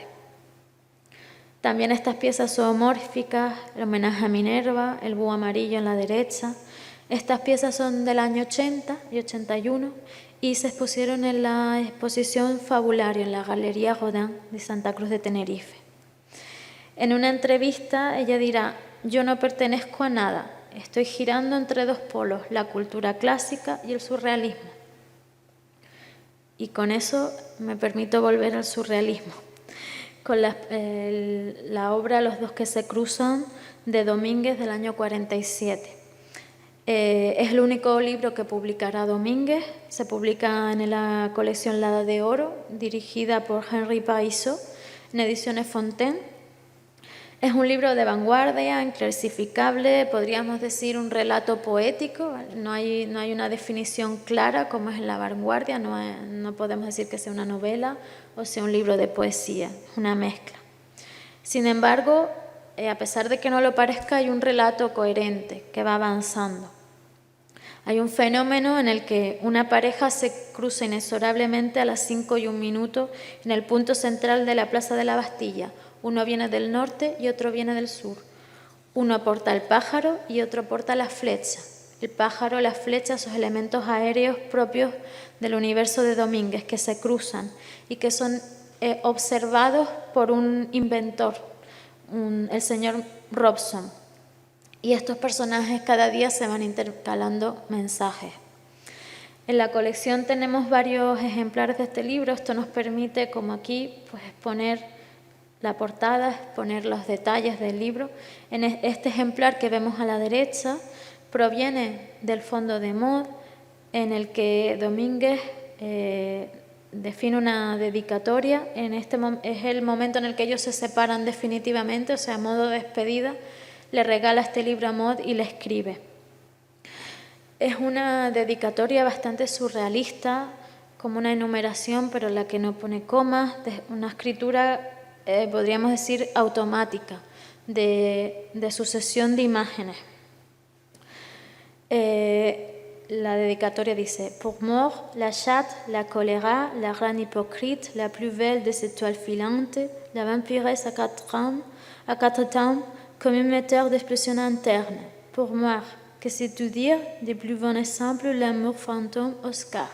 También estas piezas zoomórficas, el homenaje a Minerva, el búho amarillo en la derecha. Estas piezas son del año 80 y 81 y se expusieron en la exposición Fabulario en la Galería Rodin de Santa Cruz de Tenerife. En una entrevista ella dirá: yo no pertenezco a nada, estoy girando entre dos polos, la cultura clásica y el surrealismo. Y con eso me permito volver al surrealismo, con la obra Los dos que se cruzan de Domínguez del año 47. Es el único libro que publicará Domínguez, se publica en la colección La Edad de Oro, dirigida por Henri Paisot, en Ediciones Fontaine. Es un libro de vanguardia, inclasificable, podríamos decir un relato poético. No hay una definición clara como es en la vanguardia, no podemos decir que sea una novela o sea un libro de poesía, es una mezcla. Sin embargo, a pesar de que no lo parezca, hay un relato coherente que va avanzando. Hay un fenómeno en el que una pareja se cruza inexorablemente a las 5:01 en el punto central de la Plaza de la Bastilla. Uno viene del norte y otro viene del sur. Uno porta el pájaro y otro porta la flecha. El pájaro, la flecha, esos elementos aéreos propios del universo de Domínguez que se cruzan y que son observados por un inventor, el señor Robson. Y estos personajes cada día se van intercalando mensajes. En la colección tenemos varios ejemplares de este libro. Esto nos permite, como aquí, pues exponer la portada, exponer los detalles del libro. En este ejemplar que vemos a la derecha proviene del fondo de Maud, en el que Domínguez define una dedicatoria. Es el momento en el que ellos se separan definitivamente, o sea, a modo de despedida, le regala este libro a Maud y le escribe. Es una dedicatoria bastante surrealista, como una enumeración, pero en la que no pone comas, una escritura, podríamos decir, automática, de sucesión de imágenes. La dedicatoria dice: Pour Maud, la chatte, la choléra, la reine hypocrite, la plus belle de ces toiles filantes, la vampiresse à quatre temps, comme un moteur d'expression interne. Pour moi, que c'est tout dire, de plus bon exemple, l'amour fantôme Oscar.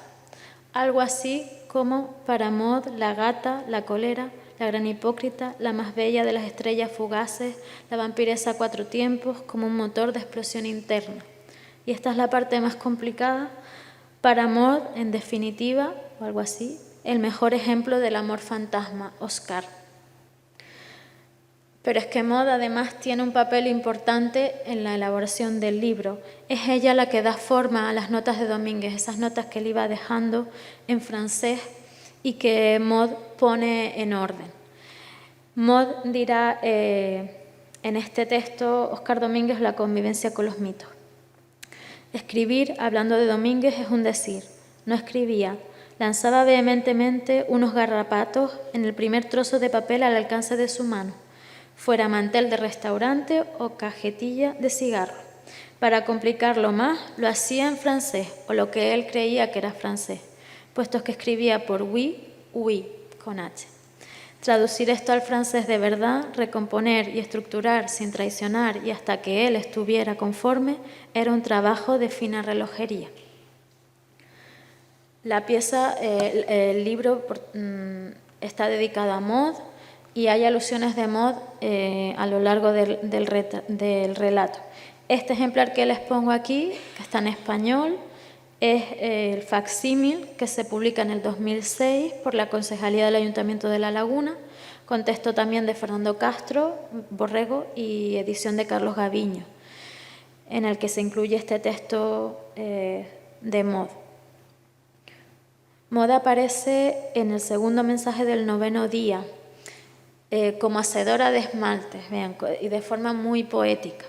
Algo así como para Maud, la gata, la cólera, la gran hipócrita, la más bella de las estrellas fugaces, la vampiresa a cuatro tiempos, como un motor de explosión interna. Y esta es la parte más complicada. Para Maud, en definitiva, o algo así, el mejor ejemplo del amor fantasma, Oscar. Pero es que Maud además tiene un papel importante en la elaboración del libro. Es ella la que da forma a las notas de Domínguez, esas notas que él iba dejando en francés y que Maud pone en orden. Maud dirá en este texto, Óscar Domínguez, la convivencia con los mitos. Escribir, hablando de Domínguez, es un decir. No escribía, lanzaba vehementemente unos garrapatos en el primer trozo de papel al alcance de su mano, fuera mantel de restaurante o cajetilla de cigarro. Para complicarlo más, lo hacía en francés, o lo que él creía que era francés, puesto que escribía por oui, con H. Traducir esto al francés de verdad, recomponer y estructurar sin traicionar y hasta que él estuviera conforme, era un trabajo de fina relojería. La pieza, el libro está dedicado a Maud y hay alusiones de Maud a lo largo del relato. Este ejemplar que les pongo aquí, que está en español, es el facsímil que se publica en el 2006 por la Concejalía del Ayuntamiento de La Laguna, con texto también de Fernando Castro Borrego y edición de Carlos Gaviño, en el que se incluye este texto de Maud. Maud aparece en el segundo mensaje del 9º día como hacedora de esmaltes, vean, y de forma muy poética.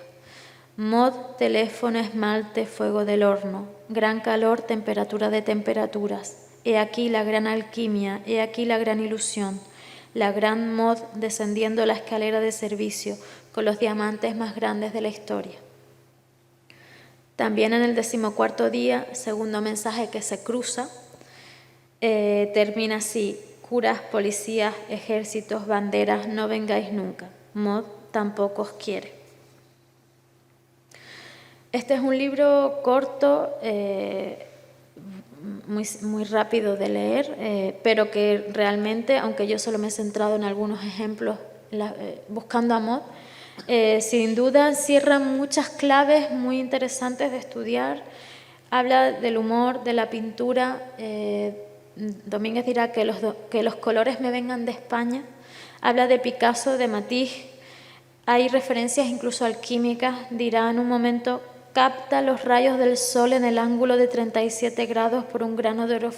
Mod, teléfono, esmalte, fuego del horno, gran calor, temperatura de temperaturas. He aquí la gran alquimia, he aquí la gran ilusión, la gran mod descendiendo la escalera de servicio con los diamantes más grandes de la historia. También en el 14º día, segundo mensaje que se cruza, termina así: curas, policías, ejércitos, banderas, no vengáis nunca. Mod tampoco os quiere. Este es un libro corto, muy rápido de leer, pero que realmente, aunque yo solo me he centrado en algunos ejemplos buscando a Mod, sin duda encierra muchas claves muy interesantes de estudiar. Habla del humor, de la pintura. Domínguez dirá que los colores me vengan de España. Habla de Picasso, de Matisse. Hay referencias incluso alquímicas. Dirá en un momento: capta los rayos del sol en el ángulo de 37 grados por un grano de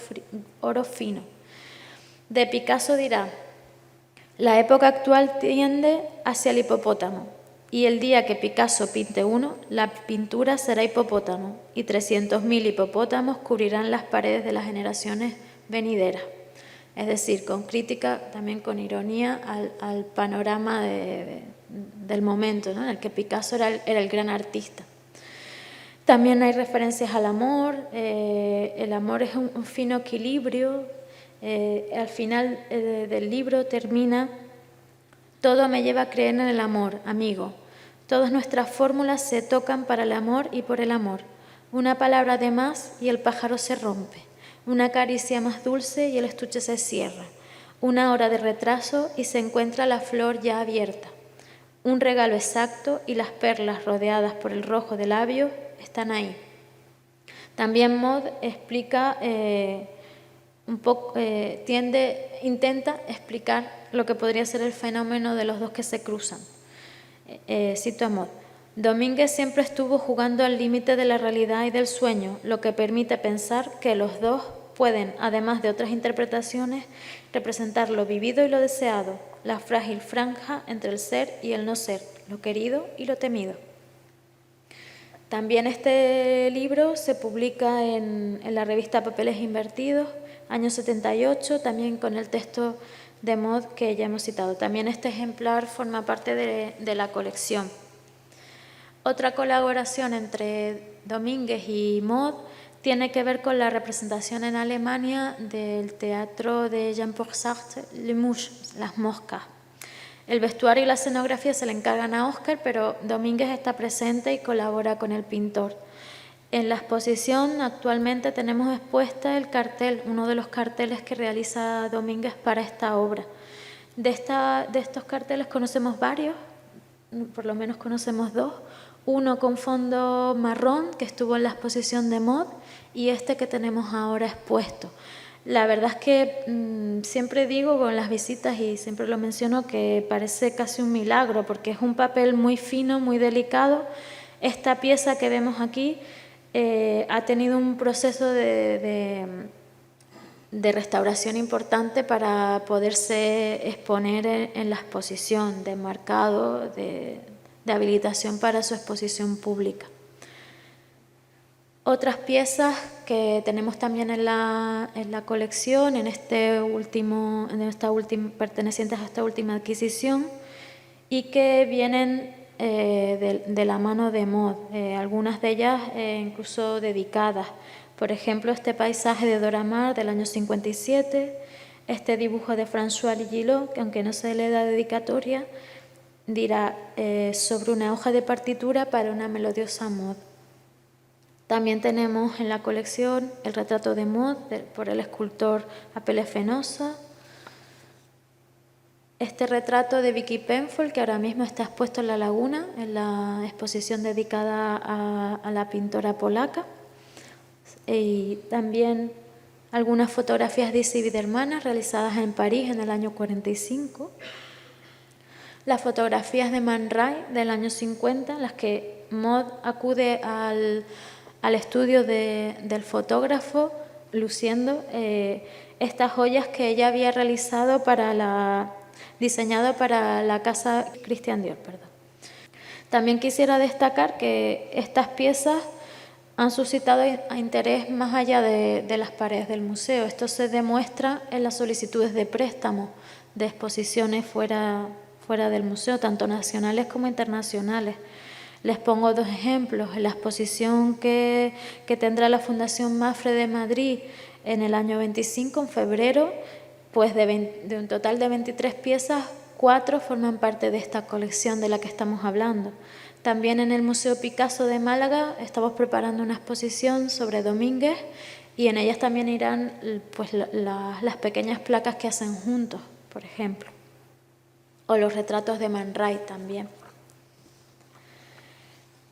oro fino. De Picasso dirá: la época actual tiende hacia el hipopótamo, y el día que Picasso pinte uno, la pintura será hipopótamo, y 300.000 hipopótamos cubrirán las paredes de las generaciones venideras. Es decir, con crítica, también con ironía, al panorama del momento, ¿no?, en el que Picasso era el gran artista. También hay referencias al amor. El amor es un fino equilibrio. Al final del libro termina: todo me lleva a creer en el amor, amigo. Todas nuestras fórmulas se tocan para el amor y por el amor. Una palabra de más y el pájaro se rompe. Una caricia más dulce y el estuche se cierra. Una hora de retraso y se encuentra la flor ya abierta. Un regalo exacto y las perlas rodeadas por el rojo de labios están ahí. También Mod explica intenta explicar lo que podría ser el fenómeno de los dos que se cruzan. Cito a Mod: Domínguez siempre estuvo jugando al límite de la realidad y del sueño, lo que permite pensar que los dos pueden, además de otras interpretaciones, representar lo vivido y lo deseado, la frágil franja entre el ser y el no ser, lo querido y lo temido. También este libro se publica en la revista Papeles Invertidos, año 78, también con el texto de Mod que ya hemos citado. También este ejemplar forma parte de la colección. Otra colaboración entre Domínguez y Mod tiene que ver con la representación en Alemania del teatro de Jean-Paul Sartre, Les Mouches, las moscas. El vestuario y la escenografía se le encargan a Óscar, pero Domínguez está presente y colabora con el pintor. En la exposición actualmente tenemos expuesta el cartel, uno de los carteles que realiza Domínguez para esta obra. De estos carteles conocemos varios, por lo menos conocemos dos. Uno con fondo marrón, que estuvo en la exposición de Mod, y este que tenemos ahora expuesto. La verdad es que siempre digo con las visitas, y siempre lo menciono, que parece casi un milagro, porque es un papel muy fino, muy delicado. Esta pieza que vemos aquí ha tenido un proceso de restauración importante para poderse exponer en la exposición, de enmarcado, de habilitación para su exposición pública. Otras piezas que tenemos también en la colección, pertenecientes a esta última adquisición, y que vienen de la mano de Mod, algunas de ellas incluso dedicadas. Por ejemplo, este paisaje de Dora Maar del año 57, este dibujo de François Gillot, que aunque no se le da dedicatoria, dirá sobre una hoja de partitura para una melodiosa Mod. También tenemos en la colección el retrato de Mod por el escultor Apelles Fenosa. Este retrato de Vicky Penfold, que ahora mismo está expuesto en La Laguna, en la exposición dedicada a la pintora polaca. Y también algunas fotografías de Issy Bidermanas realizadas en París en el año 45. Las fotografías de Man Ray del año 50, en las que Mod acude al estudio del fotógrafo luciendo estas joyas que ella había realizado diseñado para la casa Christian Dior. También quisiera destacar que estas piezas han suscitado interés más allá de las paredes del museo. Esto se demuestra en las solicitudes de préstamo de exposiciones fuera del museo, tanto nacionales como internacionales. Les pongo 2 ejemplos. En la exposición que tendrá la Fundación Mafre de Madrid en el año 25, en febrero, pues de un total de 23 piezas, 4 forman parte de esta colección de la que estamos hablando. También en el Museo Picasso de Málaga estamos preparando una exposición sobre Domínguez y en ellas también irán pues, las pequeñas placas que hacen juntos, por ejemplo, o los retratos de Man Ray también.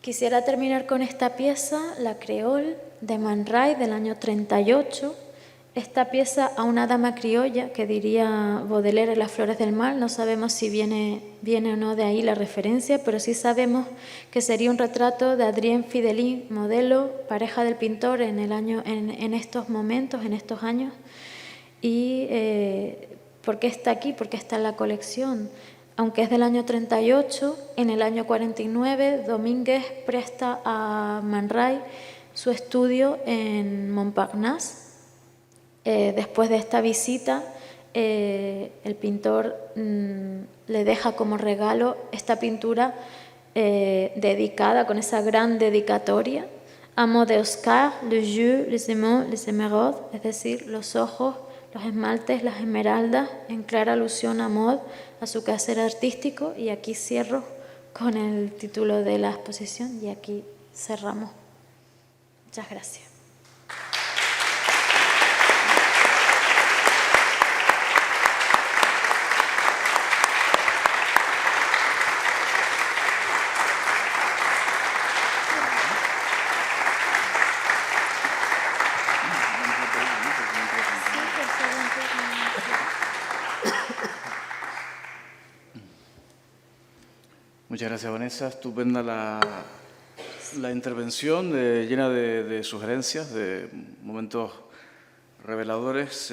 Quisiera terminar con esta pieza, La Creole, de Man Ray, del año 38. Esta pieza a una dama criolla, que diría Baudelaire en Las Flores del Mal. No sabemos si viene o no de ahí la referencia, pero sí sabemos que sería un retrato de Adrien Fidelin, modelo, pareja del pintor en estos momentos, en estos años. Y ¿por qué está aquí? ¿Por qué está en la colección? Aunque es del año 38, en el año 49 Domínguez presta a Man Ray su estudio en Montparnasse. Después de esta visita, el pintor le deja como regalo esta pintura dedicada, con esa gran dedicatoria, Amo de Oscar, les yeux, les aimants, les émeraudes, es decir, los ojos, los esmaltes, las esmeraldas, en clara alusión a Maud, a su quehacer artístico. Y aquí cierro con el título de la exposición y aquí cerramos. Muchas gracias. Muchas gracias, Vanessa. Estupenda la intervención, llena de sugerencias, de momentos reveladores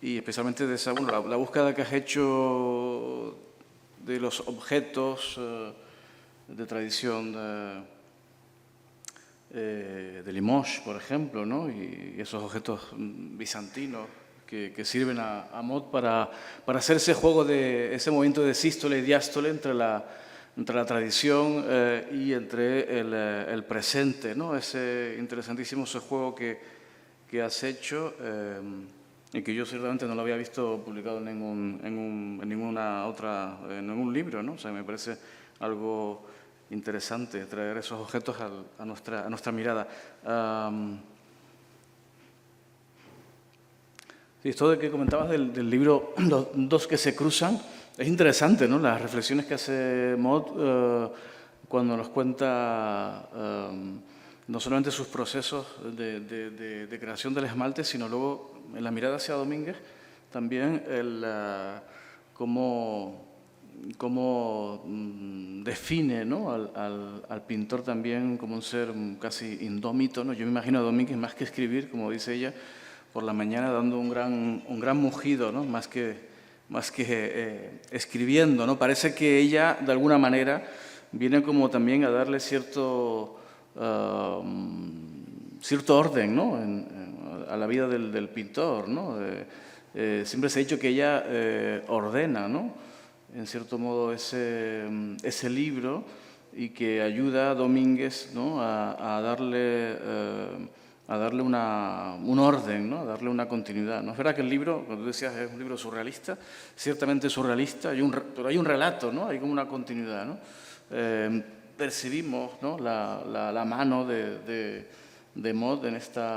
y especialmente de esa, la búsqueda que has hecho de los objetos de tradición de Limoges, por ejemplo, ¿no? Y esos objetos bizantinos que sirven a Maud para hacer ese juego, ese movimiento de sístole y diástole entre la tradición y entre el presente, ¿no? Ese interesantísimo ese juego que has hecho y que yo ciertamente no lo había visto publicado en ningún libro, ¿no? O sea, me parece algo interesante traer esos objetos a nuestra mirada. Sí, esto de que comentabas del libro Los dos que se cruzan, es interesante, ¿no? Las reflexiones que hace Maud cuando nos cuenta no solamente sus procesos de creación del esmalte, sino luego en la mirada hacia Domínguez, también cómo define, ¿no? al pintor también como un ser casi indómito, ¿no? Yo me imagino a Domínguez más que escribir, como dice ella, por la mañana dando un gran mugido, ¿no? más que escribiendo, ¿no? Parece que ella, de alguna manera, viene como también a darle cierto orden, ¿no? a la vida del pintor, ¿no? Siempre se ha dicho que ella ordena, ¿no? En cierto modo, ese libro y que ayuda a Domínguez, ¿no? a darle un orden, ¿no? A darle una continuidad. ¿No es verdad que el libro, cuando tú decías, es un libro surrealista? Ciertamente surrealista, pero hay un relato, ¿no? Hay como una continuidad, ¿no? Percibimos, ¿no? la mano de Maud en este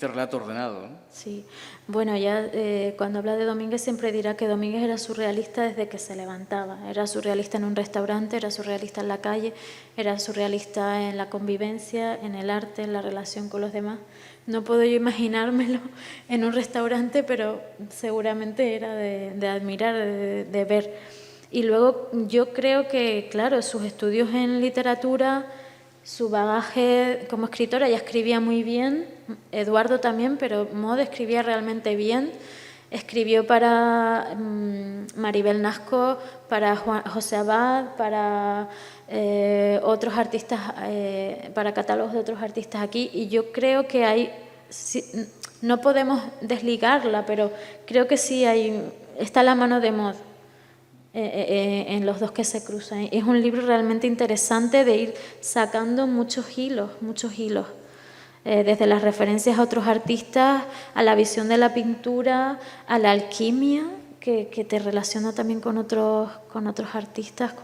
relato ordenado, ¿no? Sí, bueno, ya cuando habla de Domínguez siempre dirá que Domínguez era surrealista desde que se levantaba. Era surrealista en un restaurante, era surrealista en la calle, era surrealista en la convivencia, en el arte, en la relación con los demás. No puedo yo imaginármelo en un restaurante, pero seguramente era de admirar, de ver. Y luego yo creo que, claro, sus estudios en literatura, su bagaje como escritora, ella escribía muy bien, Eduardo también, pero Maud escribía realmente bien. Escribió para Maribel Nasco, para José Abad, para otros artistas, para catálogos de otros artistas aquí, y yo creo que hay, no podemos desligarla, pero creo que sí está la mano de Maud en los dos que se cruzan. Es un libro realmente interesante de ir sacando muchos hilos, desde las referencias a otros artistas, a la visión de la pintura, a la alquimia, que te relaciona también con otros artistas,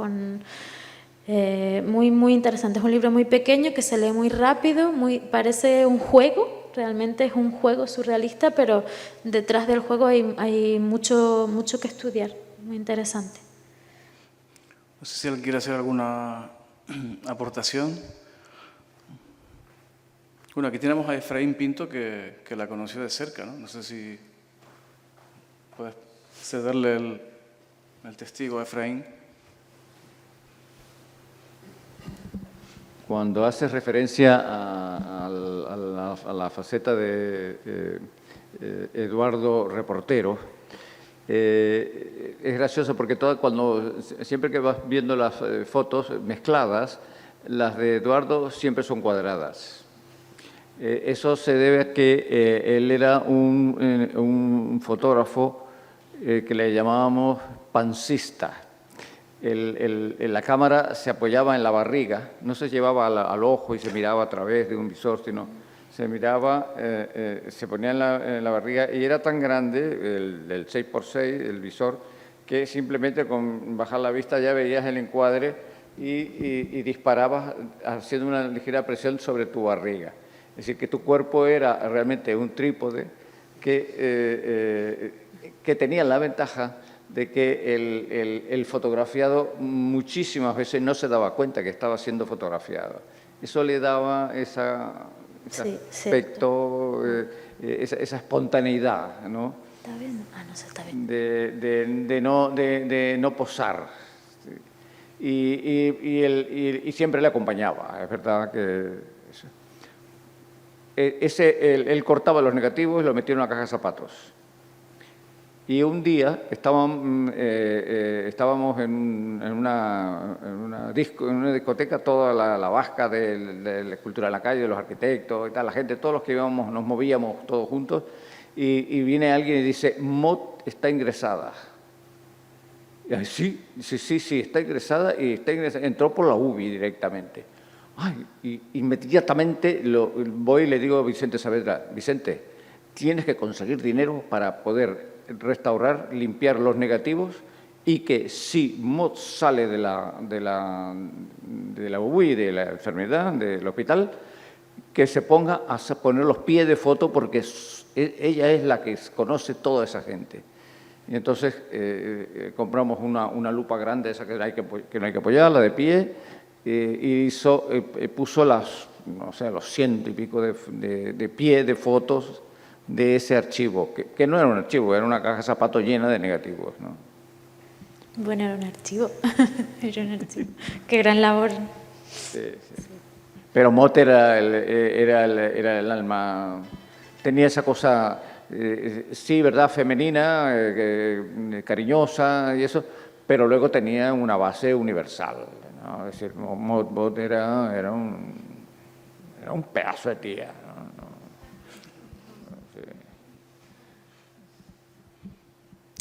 muy interesante. Es un libro muy pequeño que se lee muy rápido, parece un juego, realmente es un juego surrealista, pero detrás del juego hay mucho que estudiar, muy interesante. No sé si alguien quiere hacer alguna aportación. Bueno, aquí tenemos a Efraín Pinto, que la conoció de cerca, ¿no? No sé si puedes cederle el testigo a Efraín. Cuando haces referencia a la faceta de Eduardo reportero, es gracioso porque siempre que vas viendo las fotos mezcladas, las de Eduardo siempre son cuadradas. Eso se debe a que él era un fotógrafo que le llamábamos pancista. La cámara se apoyaba en la barriga, no se llevaba al ojo y se miraba a través de un visor, sino se miraba, se ponía en la barriga, y era tan grande, el 6x6, el visor, que simplemente con bajar la vista ya veías el encuadre y disparabas haciendo una ligera presión sobre tu barriga. Es decir, que tu cuerpo era realmente un trípode que tenía la ventaja de que el fotografiado muchísimas veces no se daba cuenta que estaba siendo fotografiado. Eso le daba ese aspecto, esa espontaneidad, ¿no? ¿Está bien? No se está bien. De no posar. Y siempre le acompañaba, es verdad que... Él cortaba los negativos y los metía en una caja de zapatos. Y un día estábamos en una discoteca, toda la vasca de la cultura de la calle, de los arquitectos y tal, la gente, todos los que íbamos, nos movíamos todos juntos, y viene alguien y dice: Maud está ingresada. Y sí, está ingresada, entró por la UBI directamente. Ay, y inmediatamente voy y le digo a Vicente Saavedra: Vicente, tienes que conseguir dinero para poder restaurar, limpiar los negativos, y que si Maud sale de la UBI, de la enfermedad, del hospital, que se ponga a poner los pies de foto, porque ella es la que conoce toda esa gente. Y entonces compramos una lupa grande, esa que no hay que apoyarla, de pie, y puso los 100 y pico de pie de fotos de ese archivo, que no era un archivo, era una caja de zapatos llena de negativos, ¿no? Bueno, era un archivo. Era un archivo. Qué gran labor. Sí. Pero Maud era el alma, tenía esa cosa, sí, ¿verdad?, femenina, cariñosa y eso, pero luego tenía una base universal, ¿no? Es decir, Maud era un pedazo de tía, ¿no?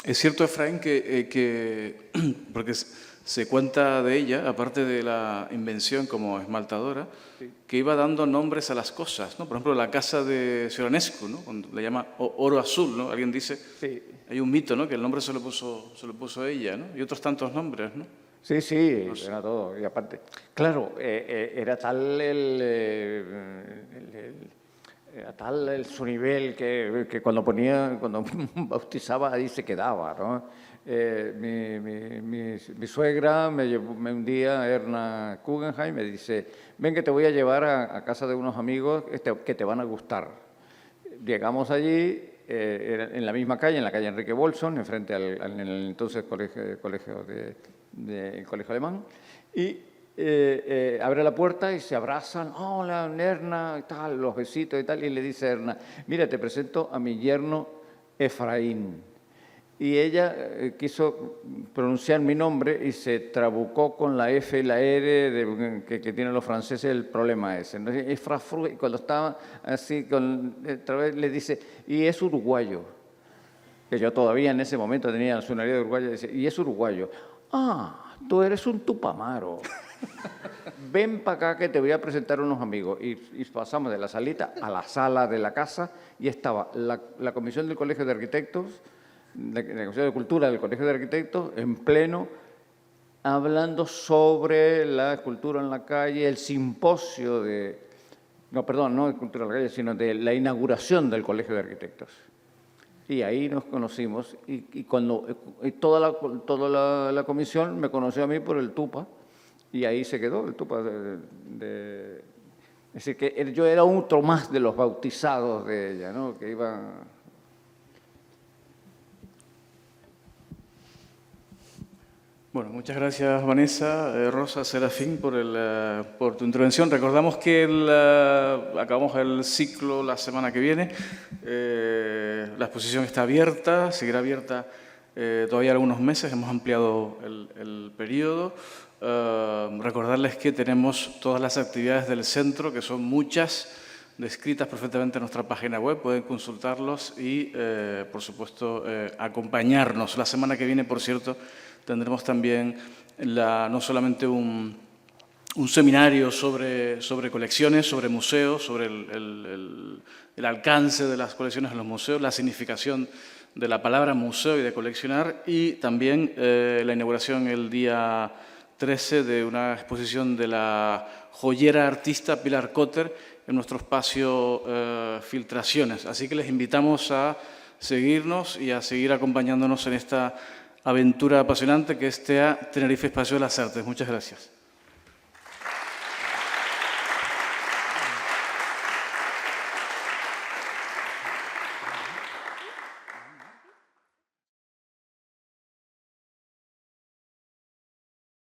Es cierto, Efraín, que porque se cuenta de ella, aparte de la invención como esmaltadora, sí, que iba dando nombres a las cosas, ¿no? Por ejemplo, la casa de Sioranescu, ¿no?, cuando le llama oro azul, ¿no? Alguien dice, sí, hay un mito, ¿no?, que el nombre se lo puso ella, ¿no? Y otros tantos nombres, ¿no? Sí, no sé, era todo. Y aparte, claro, era tal su nivel que cuando bautizaba ahí se quedaba, ¿no? Mi suegra me llevó un día, Erna Guggenheim, me dice: ven que te voy a llevar a casa de unos amigos que te van a gustar. Llegamos allí, en la misma calle, en la calle Enrique Bolson, enfrente al entonces colegio alemán, y abre la puerta y se abrazan: hola, Erna, y tal, los besitos y tal, y le dice a Erna: mira, te presento a mi yerno Efraín. y ella quiso pronunciar mi nombre y se trabucó con la F y la R que tienen los franceses, el problema ese. Entonces, es Frafru, y cuando estaba así, otra vez le dice, y es uruguayo, que yo todavía en ese momento tenía la nacionalidad de uruguayo, dice, y es uruguayo. Ah, tú eres un tupamaro. Ven para acá que te voy a presentar unos amigos. Y pasamos de la salita a la sala de la casa y estaba la comisión del Colegio de Arquitectos, la Comisión de Cultura del Colegio de Arquitectos, en pleno, hablando sobre la cultura en la calle, el simposio de... No, perdón, no de cultura en la calle, sino de la inauguración del Colegio de Arquitectos. Y ahí nos conocimos y toda la comisión me conoció a mí por el Tupa y ahí se quedó el Tupa. Es decir, que yo era otro más de los bautizados de ella, ¿no? Que iban... Bueno, muchas gracias Vanessa, Rosa, Serafín por tu intervención. Recordamos que acabamos el ciclo la semana que viene. La exposición está abierta, seguirá abierta todavía algunos meses, hemos ampliado el periodo. Recordarles que tenemos todas las actividades del centro, que son muchas, descritas perfectamente en nuestra página web, pueden consultarlos y, por supuesto, acompañarnos. La semana que viene, por cierto, tendremos también no solamente un seminario sobre colecciones, sobre museos, sobre el alcance de las colecciones en los museos, la significación de la palabra museo y de coleccionar, y también la inauguración el día 13 de una exposición de la joyera artista Pilar Cotter en nuestro espacio Filtraciones. Así que les invitamos a seguirnos y a seguir acompañándonos en esta aventura apasionante que es TEA Tenerife Espacio de las Artes. Muchas gracias.